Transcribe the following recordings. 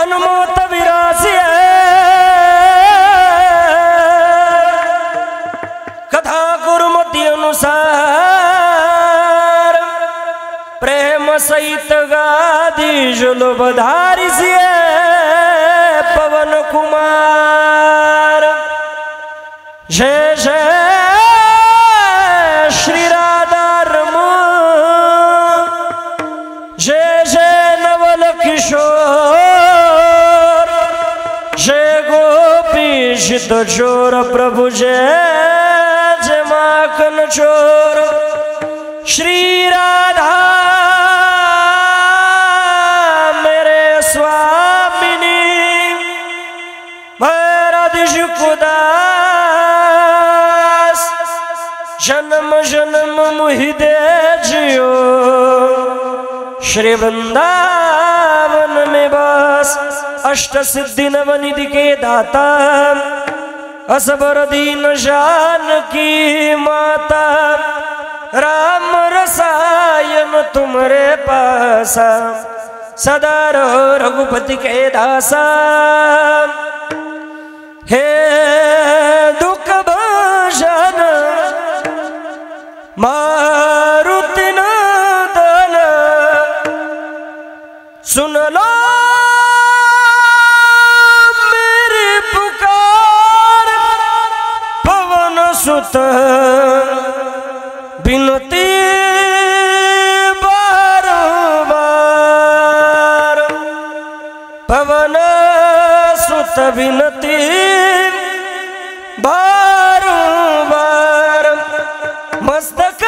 हनुमत विराजिए कथा गुरुमति अनुसार प्रेम सहित गादी जुलूब धारिसिए पवन कुमार जय जय श्री राधा रमू जय जय नवल किशोर जय गोपी शित चोर प्रभु जय जय माखन चोर श्री राधा मेरे स्वामिनी भैरदिशुकुदास जन्म जन्म मुहि दे जियो श्री वृंदावन में बस अष्ट सिद्धि नवनिधि के दाता असबर दीन जानकी माता राम रसायन तुम्हारे पासा सदा रहो रघुपति के दासा हे दुख भजन मारुति नंदन सुन लो मेरी पुकार पवन सुत बिनती बारंबार पवन सुत बिनती बारंबार मस्तक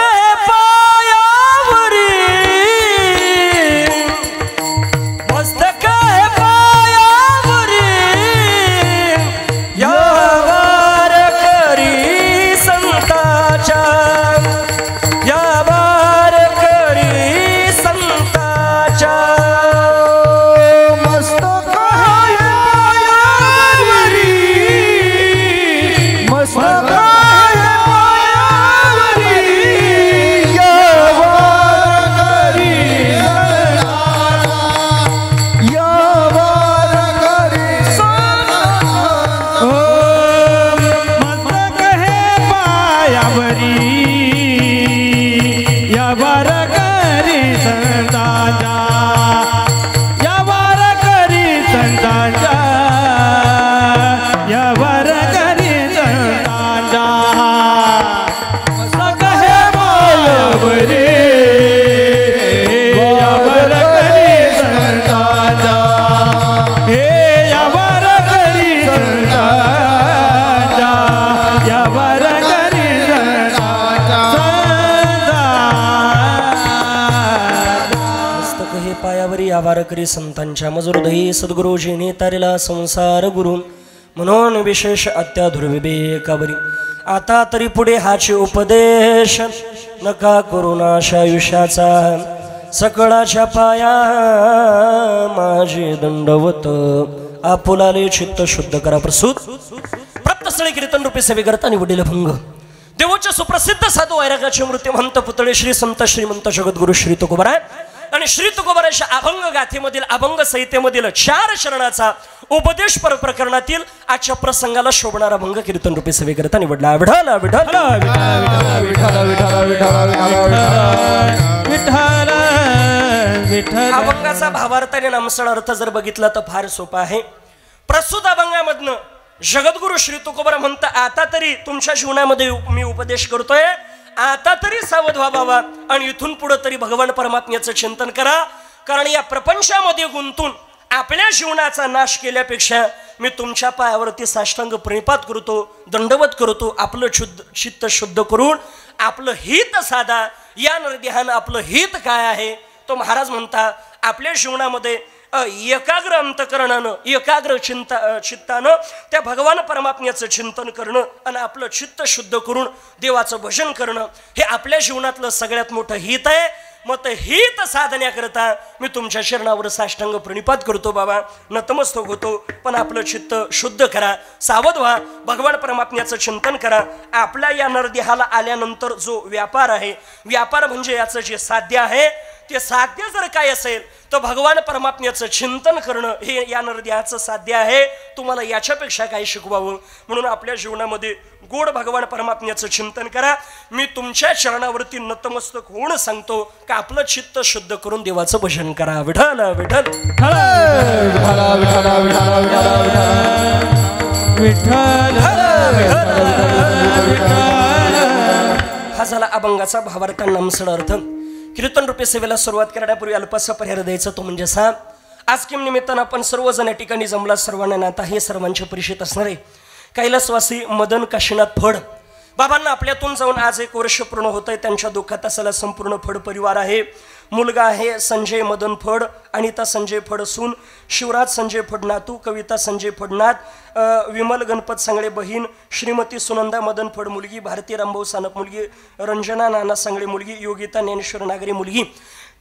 पायावरी मस्तक पायावरी यावार करी संताचा यावार करी संताचा मस्तक पायावरी मस्तक वारकरी संतांच्या मजुरदयी सद्गुरुजीने तारिला संसार गुरु म्हणून विशेष अत्याधुर्विवेकावरी आता तरी पुढे हाचे उपदेश नका करू नाश आयुष्याचा सकळाच्या पाया माझे दंडवत आपुलाले चित्त शुद्ध करा प्रसूत प्रत्यस्थळी कीर्तन रूपी सेवे करता निवडील भंग देवोच्या सुप्रसिद्ध साधू वैरागाचे मृत्यूमंत पुतळे श्री संत श्रीमंत जगद्गुरु श्री तुकोबाराय आणि श्री तुकोबाराच्या अभंग गाथेमधील अभंग संहितेमधील 4 शरणाचा उपदेश प्रकरणातील आजच्या प्रसंगाला शोभणारा भंग कीर्तन रूपी सेवे करता निवडला विठ्ठल विठ्ठल विठ्ठल अभंगाचा भावार्थ आणि नामसळ अर्थ जर बघितला तर फार सोपा आहे प्रस्तुत अभंगामधनं जगद्गुरु श्री तुकोबारा म्हणतात आता तरी तुमच्या जीवनामध्ये मी उपदेश करतोय आता तरी सावध व्हा बाबा आणि इथून पुढे तरी भगवान परमात्म्याचं चिंतन करा कारण या प्रपंचामध्ये गुंतून आपल्या जीवनाचा नाश केल्यापेक्षा मी तुमच्या पायावरती साष्टांग प्रणिपात करतो दंडवत करतो आपलं चित्त शुद्ध करून आपलं हित साधा या निर्ध्यान आपलं हित काय आहे तो महाराज म्हणता आपल्या जीवनामध्ये एकाग्र अंतकरणानं एकाग्र चित्तानं त्या भगवान परमात्म्याचं चिंतन करणं आणि आपलं चित्त शुद्ध करून देवाचं भजन करणं हे आपल्या जीवनातलं सगळ्यात मोठं हित आहे मग हित साधण्याकरता मी तुमच्या शरणावर साष्टांग प्रणिपात करतो बाबा नतमस्तक होतो पण आपलं चित्त शुद्ध करा सावध व्हा भगवान परमात्म्याचं चिंतन करा आपल्या या नरदेहाला आल्यानंतर जो व्यापार आहे व्यापार म्हणजे याचं जे साध्य आहे ते साध्य जर काय असेल तर भगवान परमात्म्याचं चिंतन करणं हे या नरदेहाचं साध्य आहे. तुम्हाला याच्यापेक्षा काय शिकवावं. म्हणून आपल्या जीवनामध्ये गोड भगवान परमात्म्याचं चिंतन करा. मी तुमच्या चरणावरती नतमस्तक होऊन सांगतो का आपलं चित्त शुद्ध करून देवाचं भजन करा. विठ्ठल विठ्ठल हा झाला अभंगाचा भावार्थ नामसड अर्थ. कीर्तन रूपी सेवेला सुरुवात करण्यापूर्वी अल्पसा परिहार द्यायचा तो म्हणजे सा. आज किम निमित्तानं आपण सर्वजण या ठिकाणी जमला. सर्वांना नाता हे सर्वांचे परिचित असणारे कैलासवासी मदन काशीनाथ फड बाबांना आपल्यातून जाऊन आज 1 वर्ष पूर्ण होत आहे. त्यांच्या दुःखात असलेला संपूर्ण फड परिवार आहे. मुलगा आहे संजय मदन फड, अनिता संजय फड सून, शिवराज संजय फड नातू, कविता संजय फड नात, विमल गणपत सांगळे बहीण, श्रीमती सुनंदा मदन फड मुलगी, भारती रामभाऊ सानप मुलगी, रंजना नाना सांगळे मुलगी, योगिता ज्ञानेश्वर नागरे मुलगी.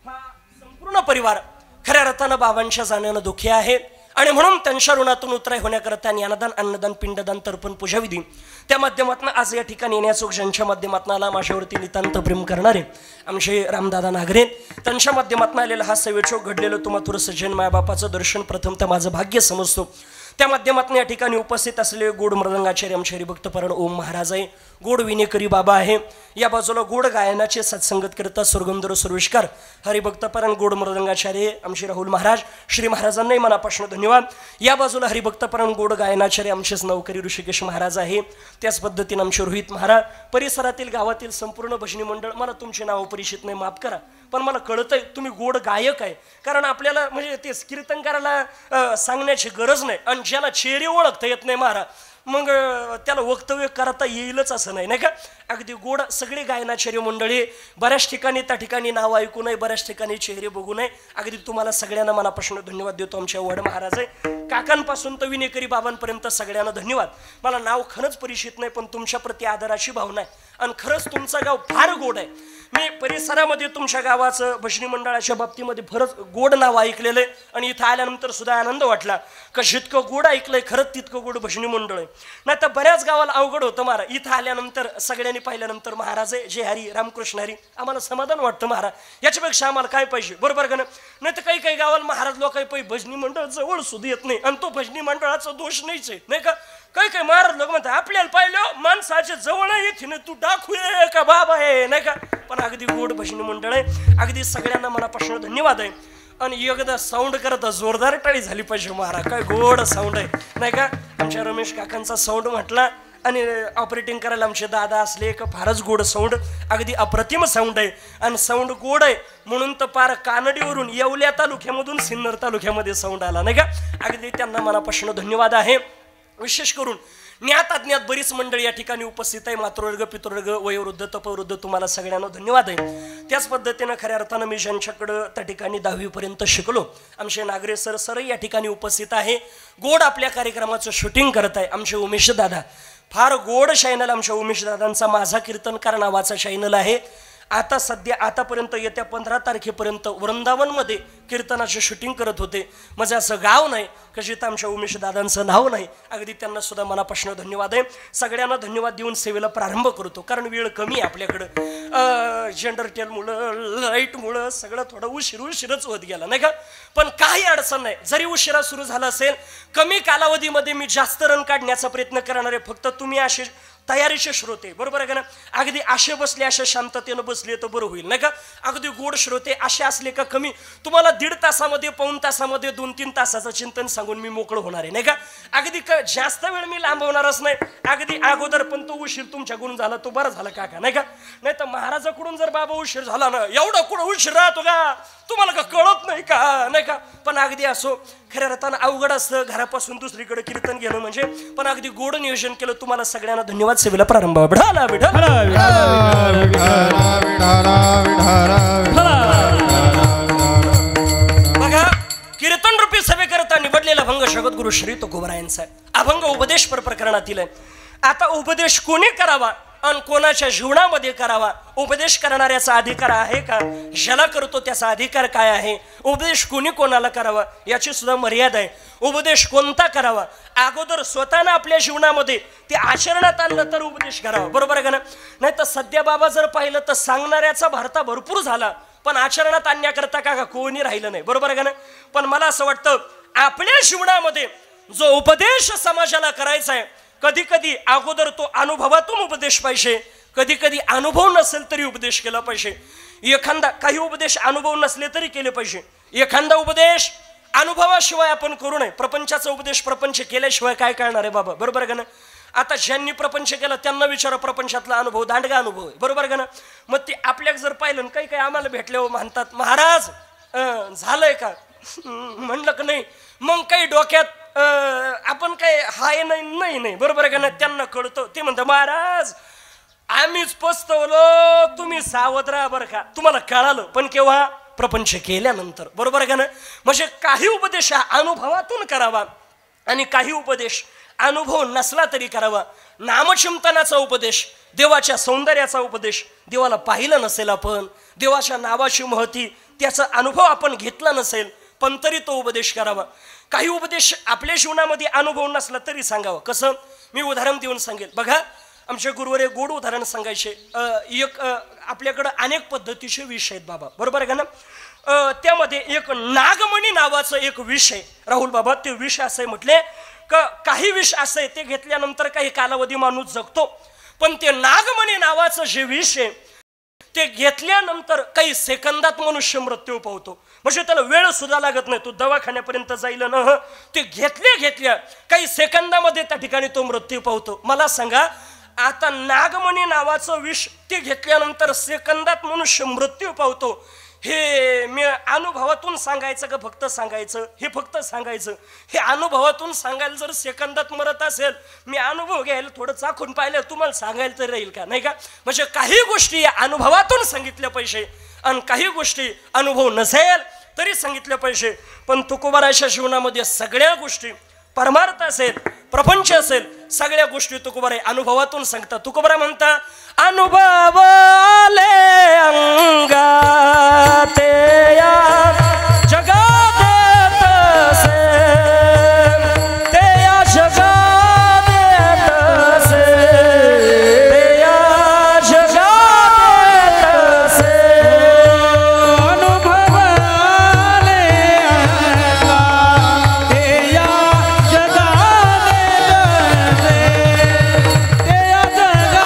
हा संपूर्ण परिवार खऱ्या अर्थानं बाबांच्या जाण्यानं दुःखी आहे. आणि म्हणून त्यांच्या ऋणातून उतराय होण्याकरता ज्ञानदान, अन्नदान, पिंडदान, तर्पण, पूजाविधी त्या माध्यमातून आज या ठिकाणी येण्याचोक ज्यांच्या माध्यमातून आला माझ्यावरती नितांत प्रेम करणारे आमचे रामदादा नागरे, त्यांच्या माध्यमातून आलेला हा सेवेचोक घडलेलं तुम्हा थोडंसं जैन मायबापाचं दर्शन प्रथमतः माझं भाग्य समजतो. त्या माध्यमातून या ठिकाणी उपस्थित असलेले गोड मृदंगाचार्य आमचे हरिभक्तपरायण ओम महाराज आहे. गोड विनेकरी बाबा आहे. या बाजूला गोड गायनाचे सत्संगत करता स्वर्गंधर सर्वेशकार हरिभक्तपरायण गोड मृदंगाचार्य आमचे राहुल महाराज. श्री महाराजांनाही मनापासून धन्यवाद. या बाजूला हरिभक्तपरायण गोड गायनाचार्य आमचेच नवकरी ऋषिकेश महाराज आहे. त्याच पद्धतीने आमचे रोहित महाराज. परिसरातील गावातील संपूर्ण भजनी मंडळ, मला तुमचे नाव परिचित नाही माफ करा, पण मला कळतंय तुम्ही गोड गायक आहे. कारण आपल्याला म्हणजे ते कीर्तनकाराला सांगण्याची गरज नाही. आणि ज्याला चेहरे ओळखता येत नाही महाराज मग त्याला वक्तव्य करता येईलच असं नाही, नाही का. अगदी गोड सगळी गायनाचार्य मंडळी बऱ्याच ठिकाणी त्या ठिकाणी नाव ऐकू नये, बऱ्याच ठिकाणी चेहरे बघू नये. अगदी तुम्हाला सगळ्यांना मनापासून धन्यवाद देतो. आमच्या वड महाराज आहे काकांपासून तर विनेकरी बाबांपर्यंत सगळ्यांना धन्यवाद. मला नाव खरंच परिचित नाही, पण तुमच्या प्रती आदराची भावना आहे. आणि खरंच तुमचं गाव फार गोड आहे. मी परिसरामध्ये तुमच्या गावाचं भजनी मंडळाच्या बाबतीमध्ये फारच गोड नाव ऐकलेलं आहे. आणि इथं आल्यानंतर सुद्धा आनंद वाटला का जितकं गोड ऐकलंय खरंच तितकं गोड भजनी मंडळ आहे. नाही तर बऱ्याच गावाला अवघड होतं महाराज. इथं आल्यानंतर सगळ्यांनी पाहिल्यानंतर महाराज आहे जय हरी रामकृष्ण हरी, आम्हाला समाधान वाटतं महाराज. याच्यापेक्षा आम्हाला काय पाहिजे, बरोबर का नाही. तर काही काही गावाला महाराज लोक काही भजनी मंडळ जवळ सुद्धा येत नाही. आणि तो भजनी मंडळाचा दोष नाहीच आहे, नाही का. काही काही महाराज लोक म्हणतात आपल्याला पाहिलं माणसाच्या जवळ येते ना तू दाखवूये का बाबा आहे, नाही का. पण अगदी गोड भजनी मंडळ आहे. अगदी सगळ्यांना मनापासून धन्यवाद आहे. आणि एकदा साऊंड करता जोरदार टाळी झाली पाहिजे महाराज. काय गोड साऊंड आहे, नाही का. आमच्या रमेश काकांचा साऊंड म्हटला आणि ऑपरेटिंग करायला आमचे दादा असले का फारच गोड साऊंड, अगदी अप्रतिम साऊंड आहे. आणि साऊंड गोड आहे म्हणून तर पार कानडीवरून येवल्या तालुक्यामधून सिन्नर तालुक्यामध्ये साऊंड आला, नाही का. अगदी त्यांना मनापासून धन्यवाद आहे. विशेष करून ज्ञात अज्ञात बरीच मंडळी या ठिकाणी उपस्थित आहे. मातृवर्ग, पितृवर्ग, वयोवृद्ध, तपवृद्ध, तुम्हाला सगळ्यांना धन्यवाद आहे. त्याच पद्धतीनं खऱ्या अर्थानं मी ज्यांच्याकडं त्या ठिकाणी 10वी पर्यंत शिकलो आमचे नागरे सर या ठिकाणी उपस्थित आहे. गोड आपल्या कार्यक्रमाचं शूटिंग करत आहे आमचे उमेश दादा. फार गोड चॅनल आमच्या उमेश दादांचा माझा कीर्तनकार नावाचा चॅनल आहे. आता सध्या आतापर्यंत येत्या 15 तारखेपर्यंत वृंदावनमध्ये कीर्तनाचे शूटिंग करत होते. माझं असं गाव नाही का जिथं आमच्या उमेश दादांचं नाव नाही. अगदी त्यांना सुद्धा मनापासून धन्यवाद आहे. सगळ्यांना धन्यवाद देऊन सेवेला प्रारंभ करतो, कारण वेळ कमी आहे आपल्याकडं. जनरेटरमुळं लाईटमुळं सगळं थोडं उशीरच होत गेला, नाही का. पण काही अडचण नाही. जरी उशिरा सुरू झाला असेल, कमी कालावधीमध्ये मी जास्त रन काढण्याचा प्रयत्न करणार आहे. फक्त तुम्ही असे तयारीचे श्रोते, बरोबर आहे का ना. अगदी आशे बसले अशा शांततेनं बसले तर बरं होईल, नाही का. अगदी गोड श्रोते असे असले का कमी तुम्हाला 1.5 तासामध्ये 1.25 तासामध्ये 2-3 तासाचं चिंतन सांगून मी मोकळं होणार आहे, नाही का. अगदी जास्त वेळ मी लांबवणारच नाही. अगदी अगोदर पण तो उशीर तुमच्याकडून झाला तो बरं झाला काका, नाही का. नाही तर महाराजाकडून जर बाबा उशीर झाला ना, एवढा कुठं उशीर राहतो का तुम्हाला का कळत नाही का, नाही का. पण अगदी असो खऱ्या अर्थानं अवघड असतं घरापासून दुसरीकडे कीर्तन गेलं म्हणजे. पण अगदी गोड नियोजन केलं. तुम्हाला सगळ्यांना धन्यवाद. सेवेला प्रारंभ. बघा कीर्तन रूपी सेवेकरता निवडलेला अभंग जगद्गुरु श्री तुकोबरायांचा अभंग उपदेश प्रकरणातील आहे. आता उपदेश कोणी करावा आणि कोणाच्या जीवनामध्ये करावा, उपदेश करणाऱ्याचा अधिकार आहे का, ज्याला करतो त्याचा अधिकार काय आहे, उपदेश कोणी कोणाला करावा याची सुद्धा मर्यादा आहे. उपदेश कोणता करावा, अगोदर स्वतःनं आपल्या जीवनामध्ये ते आचरणात आणलं तर उपदेश करावा, बरोबर आहे का ना. नाही तर सध्या बाबा जर पाहिलं तर सांगणाऱ्याचा भारता भरपूर झाला, पण आचरणात आणण्याकरता का कोणी राहिलं नाही, बरोबर आहे का ना? पण मला असं वाटतं आपल्या जीवनामध्ये जो उपदेश समाजाला करायचा आहे, कधी कधी अगोदर तो अनुभवातून उपदेश पाहिजे, कधी कधी अनुभव नसेल तरी उपदेश केला पाहिजे. एखादा काही उपदेश अनुभव नसले तरी केले पाहिजे. एखादा उपदेश अनुभवाशिवाय आपण करू नये. प्रपंचाचा उपदेश प्रपंच केल्याशिवाय काय कळणार आहे बाबा, बरोबर आहे का ना? आता ज्यांनी प्रपंच केला त्यांना विचारा प्रपंचातला अनुभव, दांडगा अनुभव आहे, बरोबर का ना? मग ते आपल्याला जर पाहिलं काही काही आम्हाला भेटले हो म्हणतात महाराज झालंय का, म्हणलं का नाही, मग काही डोक्यात आपण काय हाय नाही नाही, बरोबर आहे का ना? त्यांना कळतं, ते म्हणतात महाराज आम्हीच पस्तवलो, तुम्ही सावध राहा बरं का. तुम्हाला कळालं पण केव्हा? प्रपंच केल्यानंतर, बरोबर आहे का ना? म्हणजे काही उपदेश अनुभवातून करावा आणि काही उपदेश अनुभव नसला तरी करावा. नामचिंतनाचा उपदेश, देवाच्या सौंदर्याचा उपदेश, देवाला पाहिलं नसेल आपण, देवाच्या नावाची महती त्याचा अनुभव आपण घेतला नसेल पण तरी तो उपदेश करावा. काही उपदेश आपल्या जीवनामध्ये अनुभव नसला तरी सांगावं. कसं? मी उदाहरण देऊन सांगेल. बघा आमचे गुरुवर एक गोड उदाहरण सांगायचे. एक आपल्याकडं अनेक पद्धतीचे विषय आहेत बाबा, बरोबर आहे का ना? त्यामध्ये एक नागमणी नावाचं एक विषय, राहुल बाबा ते विषय असे म्हटले काही विष असे ते घेतल्यानंतर काही कालावधी माणूस जगतो, पण ते नागमणी नावाचं जे विष आहे ते घेतल्यानंतर काही सेकंदात मनुष्य मृत्यू पावतो. म्हणजे त्याला वेळ सुद्धा लागत नाही, तो दवाखान्यापर्यंत जाईल ना, ते घेतल्या काही सेकंदामध्ये त्या ठिकाणी तो मृत्यू पावतो. मला सांगा आता नागमणी नावाचं विष ते घेतल्यानंतर सेकंदात मनुष्य मृत्यू पावतो, हे मी अनुभवातून सांगायचं का फक्त सांगायचं? हे फक्त सांगायचं. हे अनुभवातून सांगायला जर सेकंदात मरत असेल, मी अनुभव घ्यायला थोडं चाखून पाहिलं तुम्हाला सांगायला तर राहील का, नाही का? म्हणजे काही गोष्टी अनुभवातून सांगितल्या पाहिजे आणि काही गोष्टी अनुभव नसेल तरी सांगितल्या पाहिजे. पण तुकोबाराच्या जीवनामध्ये सगळ्या गोष्टी परमार्थ असेल, प्रपंच असेल, सगळ्या गोष्टी तुकोबारा अनुभवातून सांगतात. तुकोबारा म्हणता अनुभवाले अंगाते या जगात तसे, ते या जगात तसे, ते या जगात तसे, अनुभवाले अंगाते या जगात तसे, ते या जगात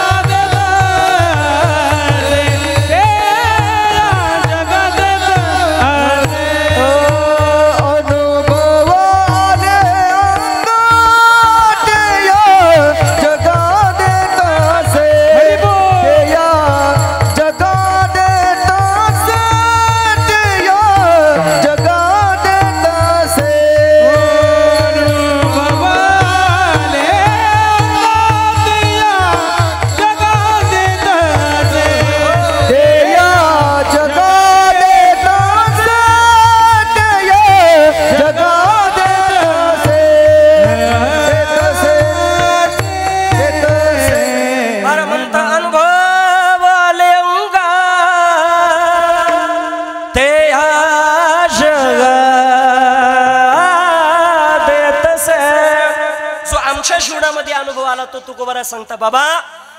जीवनामध्ये अनुभव आला तो तुकोबारा सांगता बाबा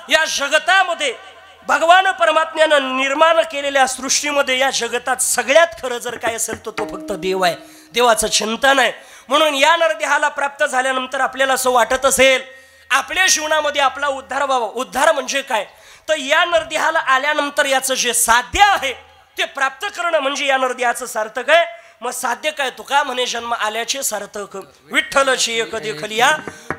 या जगतामध्ये भगवान परमात्म्यानं निर्माण केलेल्या सृष्टीमध्ये या जगतात सगळ्यात खरं जर काय असेल तो फक्त देव आहे, देवाचं चिंतन आहे. म्हणून या नरदेहाला प्राप्त झाल्यानंतर आपल्याला असं वाटत असेल आपल्या जीवनामध्ये आपला उद्धार व्हावा. उद्धार म्हणजे काय तर या नरदेहाला आल्यानंतर याचं जे साध्य आहे ते प्राप्त करणं म्हणजे या नरदेहाचं सार्थक आहे. मग साध्य काय तुका म्हणे जन्म आल्याचे सार्थक विठ्ठलची एक देखलिया,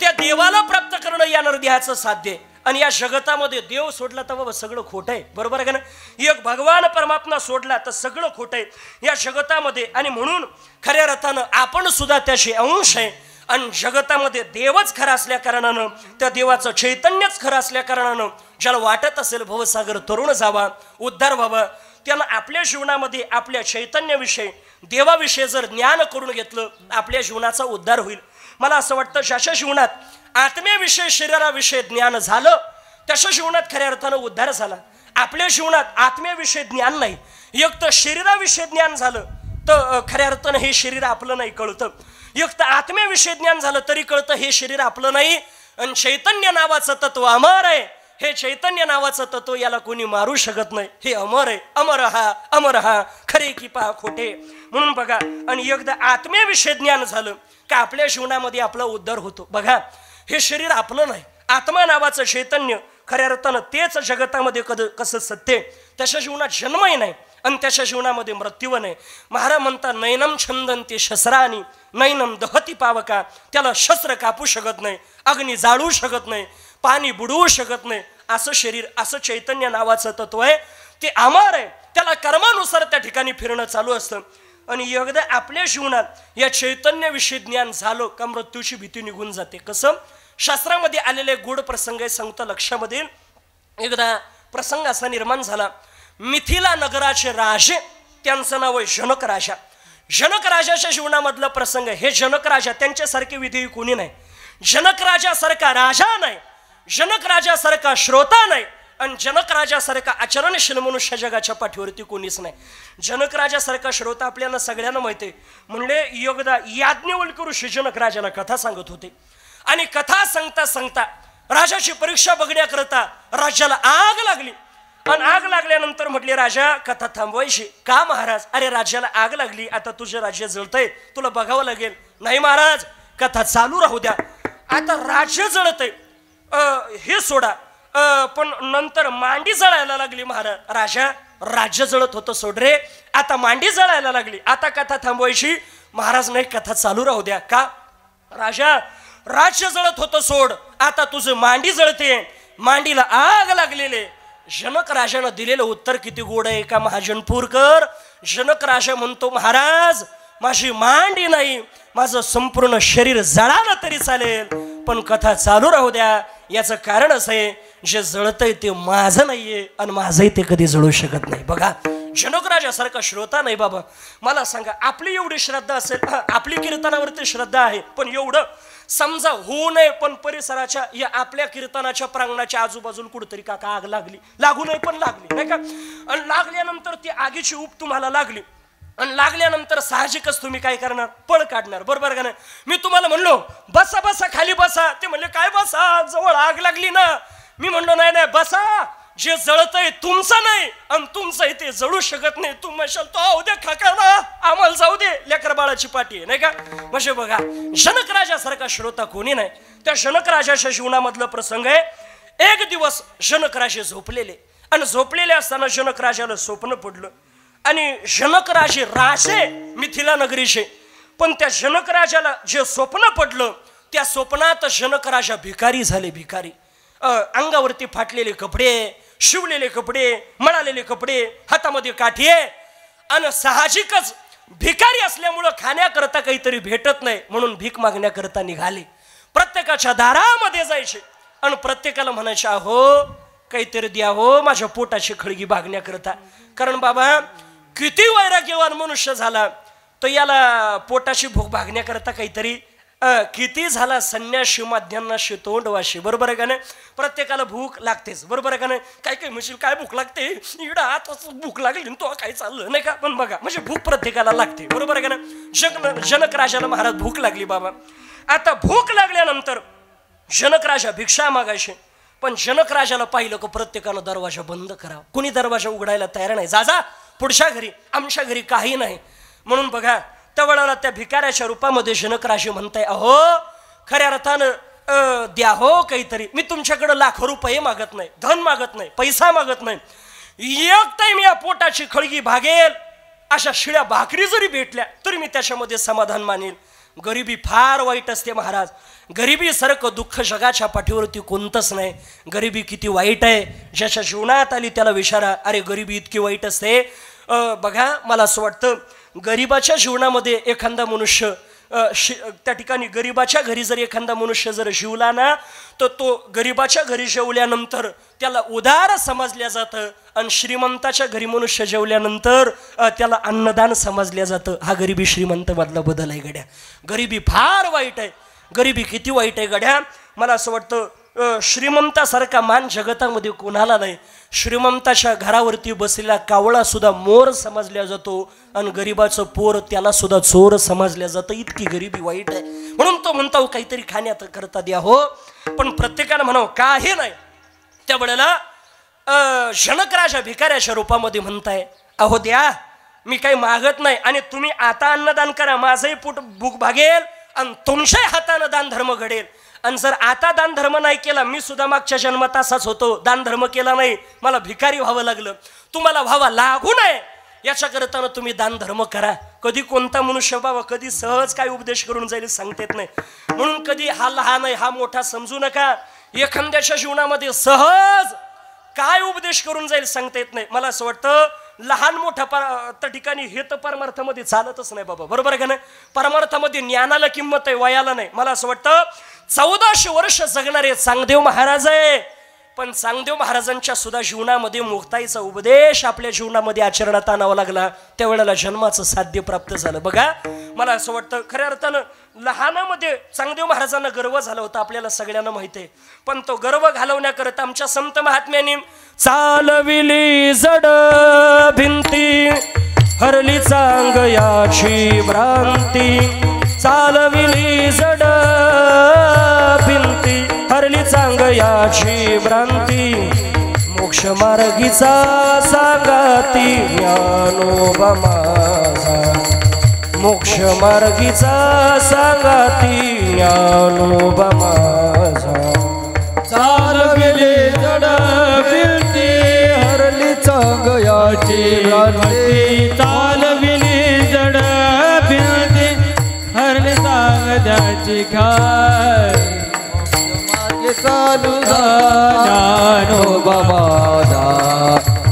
त्या देवाला प्राप्त करणं या नरदेहाचं साध्य. आणि या जगतामध्ये देव सोडला तर बाबा सगळं खोटं आहे, बरोबर आहे का ना. एक भगवान परमात्मा सोडला तर सगळं खोटं आहे या जगतामध्ये. आणि म्हणून खऱ्या अर्थानं आपण सुद्धा त्याचे अंश आहे आणि जगतामध्ये देवच खरा असल्या कारणानं त्या देवाचं चैतन्यच खरं असल्या कारणानं ज्याला वाटत असेल भवसागर तरुण जावा उद्धार व्हावा त्याला आपल्या जीवनामध्ये आपल्या चैतन्याविषयी देवाविषयी जर ज्ञान करून घेतलं आपल्या जीवनाचा उद्धार होईल. मला असं वाटतं ज्याच्या जीवनात आत्म्याविषयी शरीराविषयी ज्ञान झालं त्याच्या जीवनात खऱ्या अर्थानं उद्धार झाला. आपल्या जीवनात आत्म्याविषयी ज्ञान नाही, एक तर शरीराविषयी ज्ञान झालं तर खऱ्या अर्थानं हे शरीर आपलं नाही कळतं, एक तर आत्म्याविषयी ज्ञान झालं तरी कळतं हे शरीर आपलं नाही आणि चैतन्य नावाचं तत्व अमर आहे हे चैतन्य नावाचं तत्व याला कोणी मारू शकत नाही. हे अमर आहे, अमर हा खरे की पहा खोटे. म्हणून बघा, आणि एकदा आत्म्याविषयी ज्ञान झालं का आपल्या जीवनामध्ये आपला उद्धार होतो. बघा, हे शरीर आपलं नाही, आत्मा नावाचं चैतन्य खऱ्या अर्थानं तेच जगतामध्ये कसं सत्य. त्याच्या जीवनात जन्मही नाही आणि त्याच्या जीवनामध्ये मृत्यू नाही. महाराज म्हणतात, नैनम छंदंती शस्त्रानी नैनम दहती पावका. त्याला शस्त्र कापू शकत नाही, अग्नी जाळू शकत नाही, पाणी बुडवू शकत नाही. असं शरीर, असं चैतन्य नावाचं तत्व आहे. ते अमर आहे, त्याला कर्मानुसार त्या ठिकाणी फिरणं चालू असतं. आणि एकदा आपल्या जीवनात या चैतन्याविषयी ज्ञान झालं का मृत्यूची भीती निघून जाते. कसं, शास्त्रामध्ये आलेले गूढ प्रसंग आहे, सांगतो लक्षामध्ये. एकदा प्रसंग असा निर्माण झाला. मिथिला नगराचे राजे, त्यांचं नाव आहे जनक राजा. जनक राजाच्या जीवनामधला प्रसंग. हे जनक राजा, त्यांच्यासारखे विधी कोणी नाही. जनक राजासारखा राजा नाही, जनक राजासारखा श्रोता नाही, आणि जनक राजासारखा आचरणशील मनुष्य जगाच्या पाठीवरती कोणीच नाही. जनक राजासारखा श्रोता आपल्याला सगळ्यांना माहिती आहे. म्हणले एकदा याज्ञवल्क्य ऋषी जनक राजाला कथा सांगत होते, आणि कथा सांगता सांगता राजाची परीक्षा बघण्याकरता राज्याला आग लागली. आणि आग लागल्यानंतर म्हटले, राजा कथा थांबवायची का महाराज? अरे राज्याला आग लागली, आता तुझे राज्य जळतंय, तुला बघावं लागेल. नाही महाराज, कथा चालू राहू द्या. आता राज्य जळतंय हे सोडा, पण नंतर मांडी जळायला लागली महाराज. राजा, राज्य जळत होतं सोड रे, आता मांडी जळायला लागली, आता कथा थांबवायची. महाराज, नाही कथा चालू राहू द्या. का? राजा, राज्य जळत होतं सोड, आता तुझं मांडी जळते, मांडीला आग लागलेले. जनक राजानं दिलेलं उत्तर किती गोड आहे का महाजनपूरकर. जनक राजा म्हणतो, महाराज, माझी मांडी नाही, माझं संपूर्ण शरीर जळालं तरी चालेल, पण कथा चालू राहू द्या. याचं कारण असं आहे, जे जळतंय ते माझं नाहीये आणि माझंही ते कधी जळू शकत नाही. बघा, जनक राजासारखा श्रोता नाही बाबा. मला सांगा, आपली एवढी श्रद्धा असेल, आपली कीर्तनावरती श्रद्धा आहे, पण एवढं समजा होऊ नये, पण परिसराच्या या आपल्या कीर्तनाच्या प्रांगणाच्या आजूबाजूला कुठेतरी काका आग लागली, लागू नये पण लागली, नाही का? आणि लागल्यानंतर ती आगीची ऊब तुम्हाला लागली, आणि लागल्यानंतर साहजिकच तुम्ही काय करणार? पळ काढणार, बरोबर का नाही? मी तुम्हाला म्हणलो बसा बसा, खाली बसा, ते म्हणले काय बसा, जवळ आग लागली ना. मी म्हणलो नाही नाही बसा, जे जळतंय तुमचं नाही आणि तुमचं इथे जळू शकत नाही. तू म्हणशाल तो आऊ दे काका ना, आम्हाला जाऊ दे, लेकर बाळाची पाठी आहे, नाही का? म्हणजे बघा, जनक राजासारखा श्रोता कोणी नाही. त्या जनक राजाच्या जीवनामधलं प्रसंग आहे. एक दिवस जनक राजे झोपलेले, आणि झोपलेले असताना जनक राजाला स्वप्न पडलं. आणि जनक राजे मिथिला नगरीचे, पण त्या जनक राजाला जे स्वप्न पडलं त्या स्वप्नात जनक राजा भिकारी झाले. भिकारी, अंगावरती फाटलेले कपडे, शिवलेले कपडे, मळालेले कपडे, हातामध्ये काठी आहे, आणि साहजिकच भिकारी असल्यामुळं खाण्याकरता काहीतरी भेटत नाही, म्हणून भीक मागण्याकरता निघाले. प्रत्येकाच्या दारामध्ये जायचे आणि प्रत्येकाला म्हणायचे, अहो काहीतरी द्या हो, माझ्या पोटाची खळगी भागण्याकरता. कारण बाबा, किती वैराग्यवान मनुष्य झाला तो याला पोटाची भूक भागण्याकरता काहीतरी, किती झाला संन्याशी माध्यान्नाशी तोंडवाशी, बरोबर आहे का नाही? प्रत्येकाला भूक लागतेच, बरोबर आहे का नाही? काय काय म्हणशील, काय भूक लागते इडा, आता भूक लागली तो काय चाललं, नाही का? पण बघा, म्हणजे भूक प्रत्येकाला लागते, बरोबर आहे का नाही? जनक राजाला महाराज भूक लागली बाबा. आता भूक लागल्यानंतर जनक राजा भिक्षा मागायचे, पण जनक राजाला पाहिलं की प्रत्येकानं दरवाजा बंद करावा, कुणी दरवाजा उघडायला तयार नाही. जा पुढच्या घरी, आमच्या घरी काही नाही. म्हणून बघा, त्यावेळेला त्या भिकाऱ्याच्या रूपामध्ये जनक राजे म्हणताय, अहो खऱ्या अर्थानं द्या हो काहीतरी, मी तुमच्याकडे लाखो रुपये मागत नाही, धन मागत नाही, पैसा मागत नाही, एक टाइम या पोटाची खळगी भागेल अशा शिळ्या भाकरी जरी भेटल्या तरी मी त्याच्यामध्ये समाधान मानेल. गरिबी फार वाईट असते महाराज, गरिबी सारखं दुःख जगाच्या पाठीवरती कोणतंच नाही. गरिबी किती वाईट आहे, ज्याच्या जीवनात आली त्याला विचारा, अरे गरिबी इतकी वाईट असते. बघा, मला असं वाटतं गरिबाच्या जीवनामध्ये एखादा मनुष्य त्या ठिकाणी गरिबाच्या घरी जर एखादा मनुष्य जर शिवला ना, तर तो गरिबाच्या घरी जेवल्यानंतर त्याला उदार समजल्या जातं, आणि श्रीमंताच्या घरी मनुष्य जेवल्यानंतर त्याला अन्नदान समजल्या जातं. हा गरिबी श्रीमंत मधला बदल आहे गड्या. गरिबी फार वाईट आहे, गरिबी किती वाईट आहे गड्या. मला असं वाटतं श्रीमंतासारखा मान जगतामध्ये कोणाला नाही. श्रीमंताच्या घरावरती बसलेला कावळा सुद्धा मोर समजल्या जातो, आणि गरिबाचं पोर त्याला सुद्धा चोर समजल्या जातं. इतकी गरिबी वाईट आहे. म्हणून तो म्हणतो काहीतरी खाण्यात करता द्या हो, पण प्रत्येकाला म्हणावं काही नाही, त्यावेळेला जनकराजा भिकाऱ्याच्या रूपामध्ये म्हणताय, अहो द्या, मी काही मागत नाही आणि तुम्ही आता अन्नदान करा, माझंही पोट भूक भागेल आणि तुमच्याही हातानं दान धर्म घडेल. आणि जर आता दान धर्म नाही केला, मी सुद्धा मागच्या जन्मात असाच होतो, दान धर्म केला नाही, मला भिकारी व्हावं लागलं, तुम्हाला व्हावा लागू नये याच्याकरता तुम्ही दान धर्म करा. कधी कोणता मनुष्य बाबा कधी सहज काय उपदेश करून जाईल सांगता येत नाही. म्हणून कधी हा लहान आहे हा मोठा समजू नका. एखाद्याच्या जीवनामध्ये सहज काय उपदेश करून जाईल सांगता येत नाही. मला असं वाटतं लहान मोठा त्या ठिकाणी हे तर परमार्थामध्ये चालतच नाही बाबा, बरोबर आहे का नाही? परमार्थामध्ये ज्ञानाला किंमत आहे, वयाला नाही. मला असं वाटतं 1400 वर्ष जगणारे चांगदेव महाराज आहे, पण चांगदेव महाराजांच्या सुद्धा जीवनामध्ये मुक्ताईचा उपदेश आपल्या जीवनामध्ये आचरणात आणावा लागला, त्यावेळेला जन्माचं साध्य प्राप्त झालं. बघा मला असं वाटतं खऱ्या अर्थानं लहानामध्ये चांगदेव महाराजांना गर्व झाला होता, आपल्याला सगळ्यांना माहिती आहे. पण तो गर्व घालवण्याकरता आमच्या संत महात्म्यांनी चालविली जड भिंती, हरली चांगयाची भ्रांती, चालविली जड भिंती, हरली चांगयाची भ्रांती, मोक्ष मार्गीचा सांगाती ज्ञानोबा माझा, मोक्ष मार्गीचा सांगाती ज्ञानोबा माझा. चालविली जड भिंती, हरली चांगयाची भ्रांती, चालविली जड भिंती, हरली चांगयाची घाई, चालू ज्ञानोबा माझा,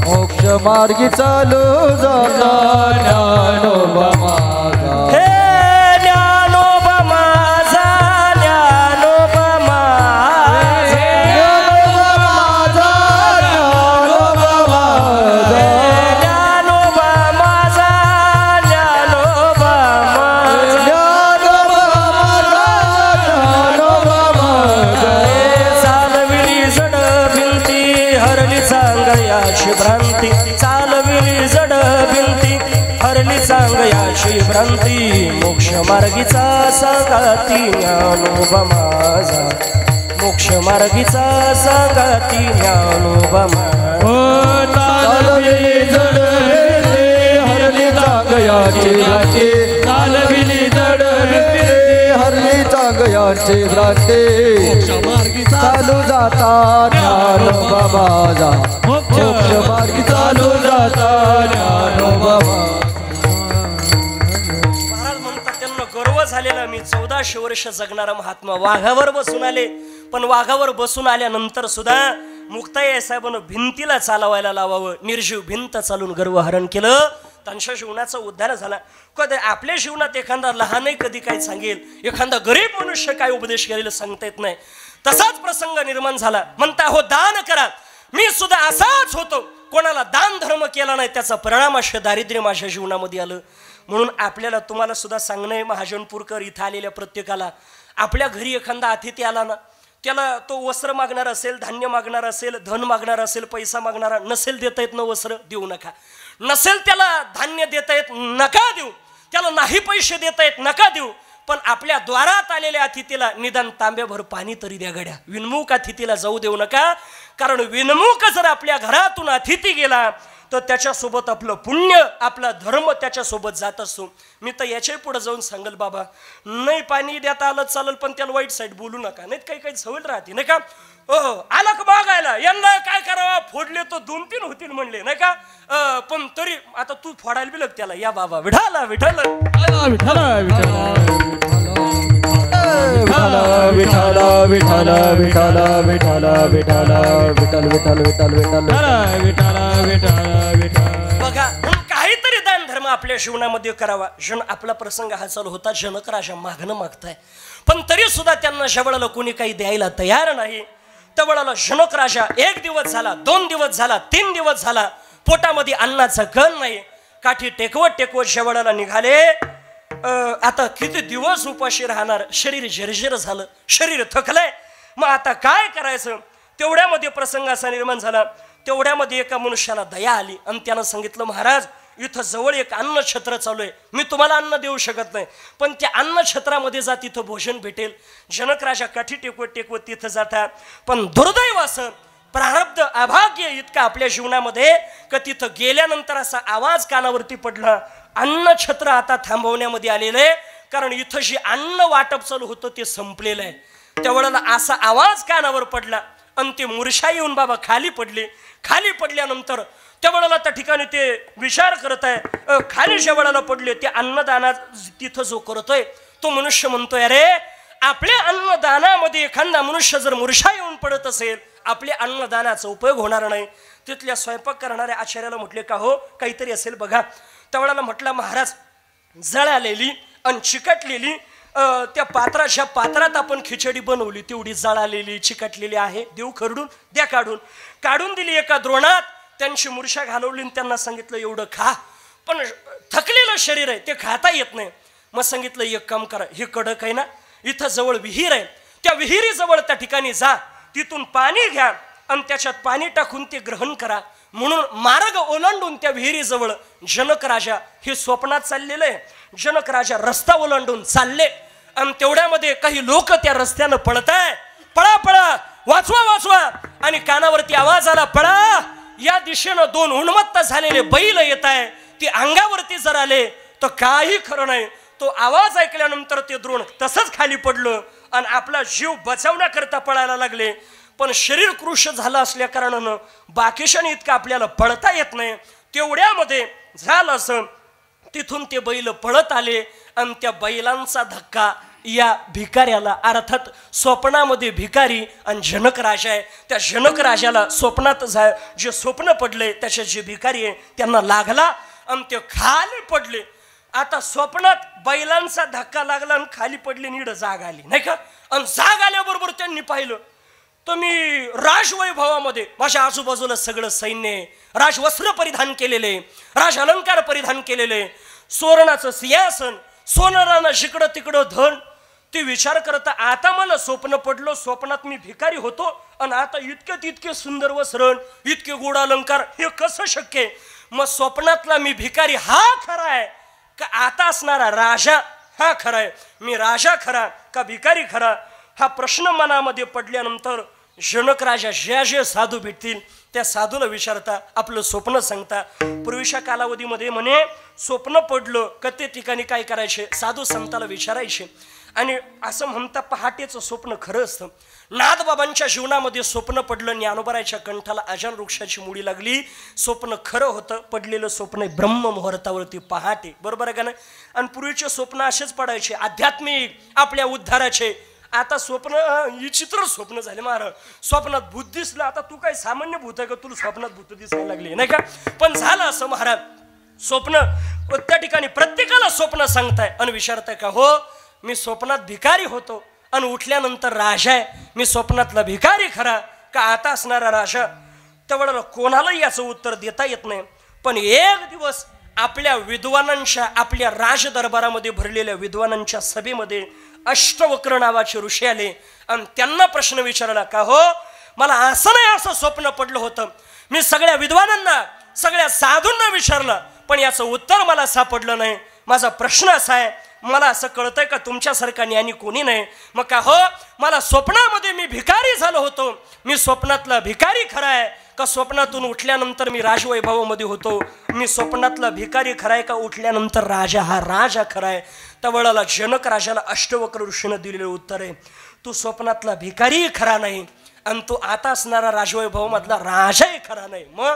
मोक्ष मार्गी चालू ज्ञानोबा माझा. हे ज्ञानोबा माझा, ज्ञानोबा माझा, ज्ञानोबा माझा, ज्ञानोबा माझा, ज्ञानोबा माझा, ज्ञानोबा माझा. चालविली जड भिंती, हरली चांगयाची भ्रांती, चालविली जड भिंती, हरली चांगयाची भ्रांती, मोक्ष मार्गीचा सांगाती ज्ञानोबा माझा, मोक्ष मार्गीचा सांगाती ज्ञानोबा माझा. चालविली जड भिंती, हरली चांगयाची भ्रांती, चालविली जड भिंती, हरली चांगयाची भ्रांती, चालू जाता ज्ञानोबा माझा, मोक्ष मार्गी चालू जाता ज्ञानोबा माझा. महाराज म्हणतात त्यांना गर्व झालेला, मी 1400 वर्ष जगणारा महात्मा वाघावर बसून आले, पण वाघावर बसून आल्यानंतर सुद्धा मुक्ताई साहेबांना भिंतीला चालवायला लावावं, निर्जीव भिंत चालून गर्वहरण केलं, त्यांच्या जीवनाचा उद्धार झाला. कधी आपल्या जीवनात एखादा लहानही कधी काय सांगेल, एखादा गरीब मनुष्य काय उपदेश करेल सांगता येत नाही. तसाच प्रसंग निर्माण झाला. म्हणता हो दान करा, मी सुद्धा असाच होतो, कोणाला दान धर्म केला नाही त्याचा परिणाम असे दारिद्र्य माझ्या जीवनामध्ये आलं. म्हणून आपल्याला तुम्हाला सुद्धा सांगणं आहे, महाजनपूरकर इथं आलेल्या प्रत्येकाला, आपल्या घरी एखादा अतिथी आला ना, त्याला तो वस्त्र मागणार असेल, धान्य मागणार असेल, धन मागणार असेल, पैसा मागणारा नसेल, देता येत न वस्त्र देऊ नका, नसेल त्याला धान्य देता येत नका देऊ, त्याला नाही पैसे देता येत नका देऊ, पण आपल्या द्वारात आलेल्या अतिथीला निदान तांब्याभर पाणी तरी द्या गड्या. विनमुख अतिथीला जाऊ देऊ नका, कारण विनमुख जर आपल्या घरातून अतिथी गेला तर त्याच्यासोबत आपलं पुण्य, आपला धर्म त्याच्यासोबत जात असतो. मी तर याच्या पुढे जाऊन सांगल बाबा, नाही पाणी देता आलं चालेल, पण त्याला वाईट साईड बोलू नका, नाही काही काही सवय राहते नाही का. हो आला का मागायला, यांना काय करावं, फोडले तो 2-3 होतील म्हणले नाही का, पण तरी आता तू फोडायला बी लग त्याला, या बाबा विठाला विठाल विठाल विठाल विठाल विठाल विठाल विठाल विठाल विठाल विठाल विठाल विठाल. बघा काहीतरी दान धर्म आपल्या जीवनामध्ये करावा. आपला प्रसंग हा चालू होता, जनक राजा मागणं मागताय, पण तरी सुद्धा त्यांना ज्यावेळेला कोणी काही द्यायला तयार नाही, त्यावेळेला जनक राजा 1 दिवस झाला, 2 दिवस झाला, 3 दिवस झाला, पोटामध्ये अन्नाचा कण नाही, काठी टेकवत टेकवत ज्यावेळेला निघाले, आता किती दिवस उपाशी राहणार, शरीर जर्जर झालं, शरीर थकलंय, मग आता काय करायचं. तेवढ्यामध्ये प्रसंग असा निर्माण झाला, तेवढ्यामध्ये एका मनुष्याला दया आली आणि त्यानं सांगितलं, महाराज इथं जवळ एक अन्नछत्र चालू आहे, मी तुम्हाला अन्न देऊ शकत नाही, पण त्या अन्नछत्रामध्ये जा, तिथं भोजन भेटेल. जनक राजा काठी टेकवत टेकवत तिथं जातात, पण दुर्दैव असं प्रारब्ध अभाग्य इतका आपल्या जीवनामध्ये का तिथं गेल्यानंतर असा आवाज कानावरती पडला, अन्न छत्र आता थांबवण्यामध्ये आलेलं आहे, कारण इथं जे अन्न वाटप चालू होतं ते संपलेलं आहे. त्यावेळेला असा आवाज कानावर पडला आणि ते मूर्छा येऊन बाबा खाली पडले. खाली पडल्यानंतर त्यावेळेला त्या ठिकाणी ते विचार करत आहे, खाली ज्या वेळेला पडले ते अन्नदाना तिथं जो करतोय तो मनुष्य म्हणतोय, अरे आपल्या अन्नदानामध्ये एखादा मनुष्य जर मूर्छा येऊन पडत असेल, आपल्या अन्नदानाचा उपयोग होणार नाही. तिथल्या स्वयंपाक करणाऱ्या आचार्याला म्हटले, का हो काहीतरी असेल बघा. त्यावेळेला म्हटलं, महाराज जळालेली आणि चिकटलेली त्या पात्राच्या पात्रात आपण खिचडी बनवली, तेवढी जळालेली चिकटलेली आहे, देऊ खरडून, द्या काढून. काढून दिली एका द्रोणात, त्यांची मूर्छा घालवली आणि त्यांना सांगितलं एवढं खा. पण थकलेलं शरीर आहे, ते खाता येत नाही. मग सांगितलं एक काम करा, हे कडक आहे ना, इथं जवळ विहीर आहे, त्या विहिरीजवळ त्या ठिकाणी जा, तिथून पाणी घ्या आणि त्याच्यात पाणी टाकून ते ग्रहण करा. म्हणून मार्ग ओलांडून त्या विहिरीजवळ जनक राजा हे स्वप्नात चाललेलं आहे. जनक राजा रस्ता ओलांडून चालले आणि तेवढ्यामध्ये काही लोक त्या रस्त्यानं पळताय, पळा पळा, वाचवा वाचवा. आणि कानावरती आवाज आला, पळा, या दिशेनं 2 उन्मत्त झालेले बैल येत आहे. ते अंगावरती जर आले तर काही खरं नाही. तो आवाज ऐकल्यानंतर ते द्रोण तसंच खाली पडलं आणि आपला जीव बचावण्याकरता पळायला लागले. पण शरीर कृश झालं असल्या कारणानं बाकीशाने इतकं आपल्याला पळता येत नाही. तेवढ्यामध्ये झालं असं, तिथून ते बैल पळत आले आणि त्या बैलांचा धक्का या भिकाऱ्याला, अर्थात स्वप्नामध्ये भिकारी आणि जनक राजा आहे, त्या जनक राजाला स्वप्नात जे स्वप्न पडले त्याचे जे भिकारी आहे त्यांना लागला आणि ते खाली पडले. आता स्वप्नात बैलांचा धक्का लागला आणि खाली पडले, नीड जाग आली नाही का. आणि जाग आल्याबरोबर त्यांनी पाहिलं तर मी राजवैभवामध्ये, माझ्या आजूबाजूला सगळं सैन्य आहे, राजवस्त्र परिधान केलेले, राज अलंकार परिधान केलेले, सुवर्णाचं सिंहासन, सोनारानं जिकडं तिकडं धन. ते विचार करता आता मला स्वप्न पडलं, स्वप्नात मी भिकारी होतो आणि आता इतके सुंदर वस्त्र, इतके गोड अलंकार, हे कसं शक्य. मग स्वप्नातला मी भिकारी हा खरा आहे का आता असणारा राजा हा खरा आहे, मी राजा खरा का भिकारी खरा, हा प्रश्न मनामध्ये पडल्यानंतर जनक राजा जे साधू भेटतील त्या साधूला विचारता, आपलं स्वप्न सांगता. पूर्वीच्या कालावधीमध्ये म्हणे स्वप्न पडलं का ते ठिकाणी काय करायचे, साधू संताला विचारायचे. आणि असं म्हणता पहाटेचं स्वप्न खरं असतं. नाथबाबांच्या जीवनामध्ये स्वप्न पडलं, ज्ञानोबाराच्या कंठाला अजान वृक्षाची मुडी लागली, स्वप्न खरं होतं. पडलेलं स्वप्न ब्रह्म मुहूर्तावरती पहाटे, बरोबर आहे का नाही. आणि पूर्वीचे स्वप्न असेच पडायचे, आध्यात्मिक, आपल्या उद्धाराचे. आता स्वप्न विचित्र स्वप्न झाले महाराज. स्वप्नात भूत दिसलं, आता तू काय सामान्य भूत आहे का, तुला स्वप्नात भूत दिसायला लागली नाही का. पण झालं असं महाराज, स्वप्न त्या ठिकाणी प्रत्येकाला स्वप्न सांगताय आणि विचारताय का, हो मी स्वप्नात भिकारी होतो आणि उठल्यानंतर राजा आहे, मी स्वप्नातला भिकारी खरा का आता असणारा राजा. त्यावेळेला कोणालाही याचं उत्तर देता येत नाही. पण एक दिवस आपल्या विद्वानांच्या, आपल्या राजदरबारामध्ये भरलेल्या विद्वानांच्या सभेमध्ये अष्टवक्र नावाचे ऋषी आले आणि त्यांना प्रश्न विचारला का, हो मला असं नाही असं स्वप्न पडलं होतं, मी सगळ्या विद्वानांना, सगळ्या साधूंना विचारलं पण याचं उत्तर मला सापडलं नाही. माझा प्रश्न असा आहे, मला असं कळतंय का तुमच्यासारखा ज्ञानी कोणी नाही. मग का, हो मला स्वप्नामध्ये मी भिकारी झालो होतो, मी स्वप्नातला भिकारी खरा आहे का स्वप्नातून उठल्यानंतर मी राजवैभवामध्ये होतो, मी स्वप्नातला भिकारी खरा आहे का उठल्यानंतर राजा हा राजा खरा आहे. त्यावेळेला जनक राजाला अष्टवक्र ऋषीनं दिलेलं उत्तर आहे, तू स्वप्नातला भिकारी खरा नाही आणि तो आता असणारा राजवैभवामधला राजाही खरा नाही. मग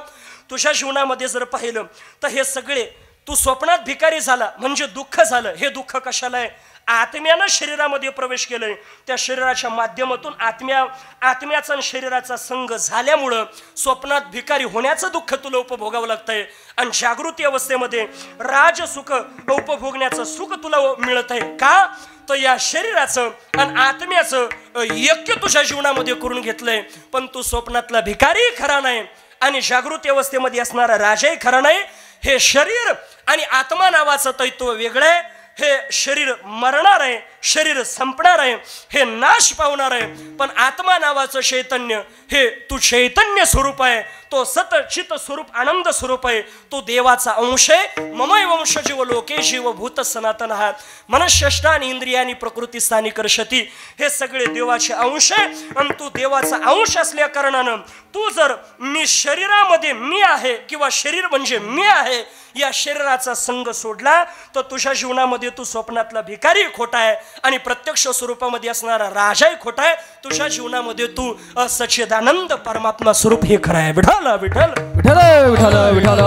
तुझ्या जीवनामध्ये जर पाहिलं तर हे सगळे, तू स्वप्नात भिकारी झाला म्हणजे दुःख झालं. हे दुःख कशाला आहे, आत्म्यानं शरीरामध्ये प्रवेश केलंय, त्या शरीराच्या माध्यमातून आत्म्याचा आणि शरीराचा संग झाल्यामुळं स्वप्नात भिकारी होण्याचं दुःख तुला उपभोगावं लागतंय. आणि जागृती अवस्थेमध्ये राजसुख उपभोगण्याचं सुख तुला मिळत आहे का, तर या शरीराचं आणि आत्म्याचं ऐक्य तुझ्या जीवनामध्ये करून घेतलंय. पण तू स्वप्नातला भिकारी खरा नाही आणि जागृती अवस्थेमध्ये असणारा राजाही खरा नाही. हे शरीर आणि आत्मा नावाचं तत्व वेगळं आहे. हे शरीर मरणार आहे, शरीर संपणार आहे, हे नाश पावणार आहे. पण आत्मा नावाचं चैतन्य हे तू चैतन्य स्वरूप आहे, तो तो सत चित स्वरूप आनंद स्वरूप आहे, तो देवाचा अंश आहे. ममय वंश जीव लोके जीव भूत सनातन आहात. मनश्चेष्टानी इंद्रियानी प्रकृती स्थानी कर्षती, हे सगळे देवाचे अंश आहे. आणि तू देवाचा अंश असल्या कारणानं तू जर मी शरीरामध्ये मी आहे किंवा शरीर म्हणजे मी आहे या शरीराचा संग सोडला तर तुझ्या जीवनामध्ये तू स्वप्नातला भिकारी खोटा आहे आणि प्रत्यक्ष स्वरूपामध्ये असणारा राजाही खोटा आहे. तुझ्या जीवनामध्ये तू सच्चिदानंद परमात्मा स्वरूप हे खरं आहे. विठ्ठल विठ्ठल विठ्ठल विठ्ठल विठ्ठल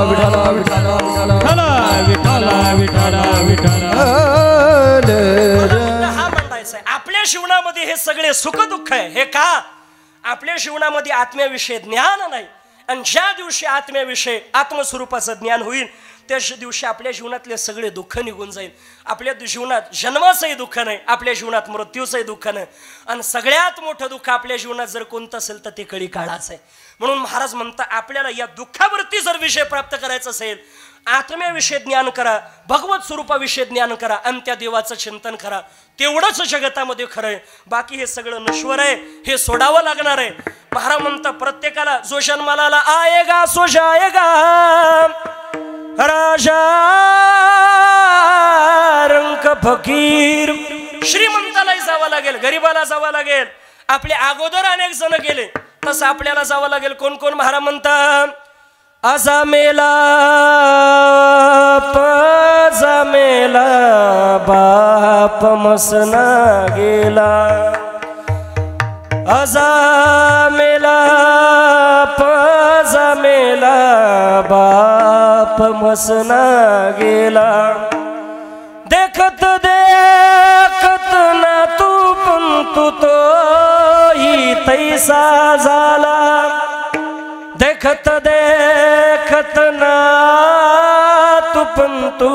विठ्ठल विठ्ठल हा म्हणतायचा आहे. आपल्या जीवनामध्ये हे सगळे सुख दुःख आहे. हे का? आपल्या जीवनामध्ये आत्म्याविषयी ज्ञान नाही. आणि ज्या दिवशी आत्म्याविषयी आत्मस्वरूपाचं ज्ञान होईल त्या दिवशी आपल्या जीवनातले सगळे दुःख निघून जाईल. आपल्या जीवनात जन्माचंही दुःख नाही, आपल्या जीवनात मृत्यूचंही दुःख नाही. आणि सगळ्यात मोठं दुःख आपल्या जीवनात जर कोणतं असेल तर ते कळी काळाचं आहे. म्हणून महाराज म्हणतात आपल्याला या दुःखावरती जर विषय प्राप्त करायचा असेल, आत्म्याविषयी ज्ञान करा, भगवत स्वरूपाविषयी ज्ञान करा आणि त्या देवाचं चिंतन करा. तेवढंच जगतामध्ये खरं आहे. बाकी हे सगळं नश्वर आहे, हे सोडावं लागणार आहे. महाराज म्हणतात प्रत्येकाला जो जन्माला आएगा सो जाएगा, राजा रंक फकीर. श्रीमंतालाही जावं लागेल, गरीबाला जावं लागेल. आपले अगोदर अनेक जण गेले तसं आपल्याला जावं लागेल. कोण कोण? महाराज म्हणतात आजा मेला पजा मेला बाप मसना गेला, आजा मेला पजा मेला बाप मसना गेला. देखत देखत ना तू पण तू तो ही तैसा झाला, देखत देखत ना तू पण तो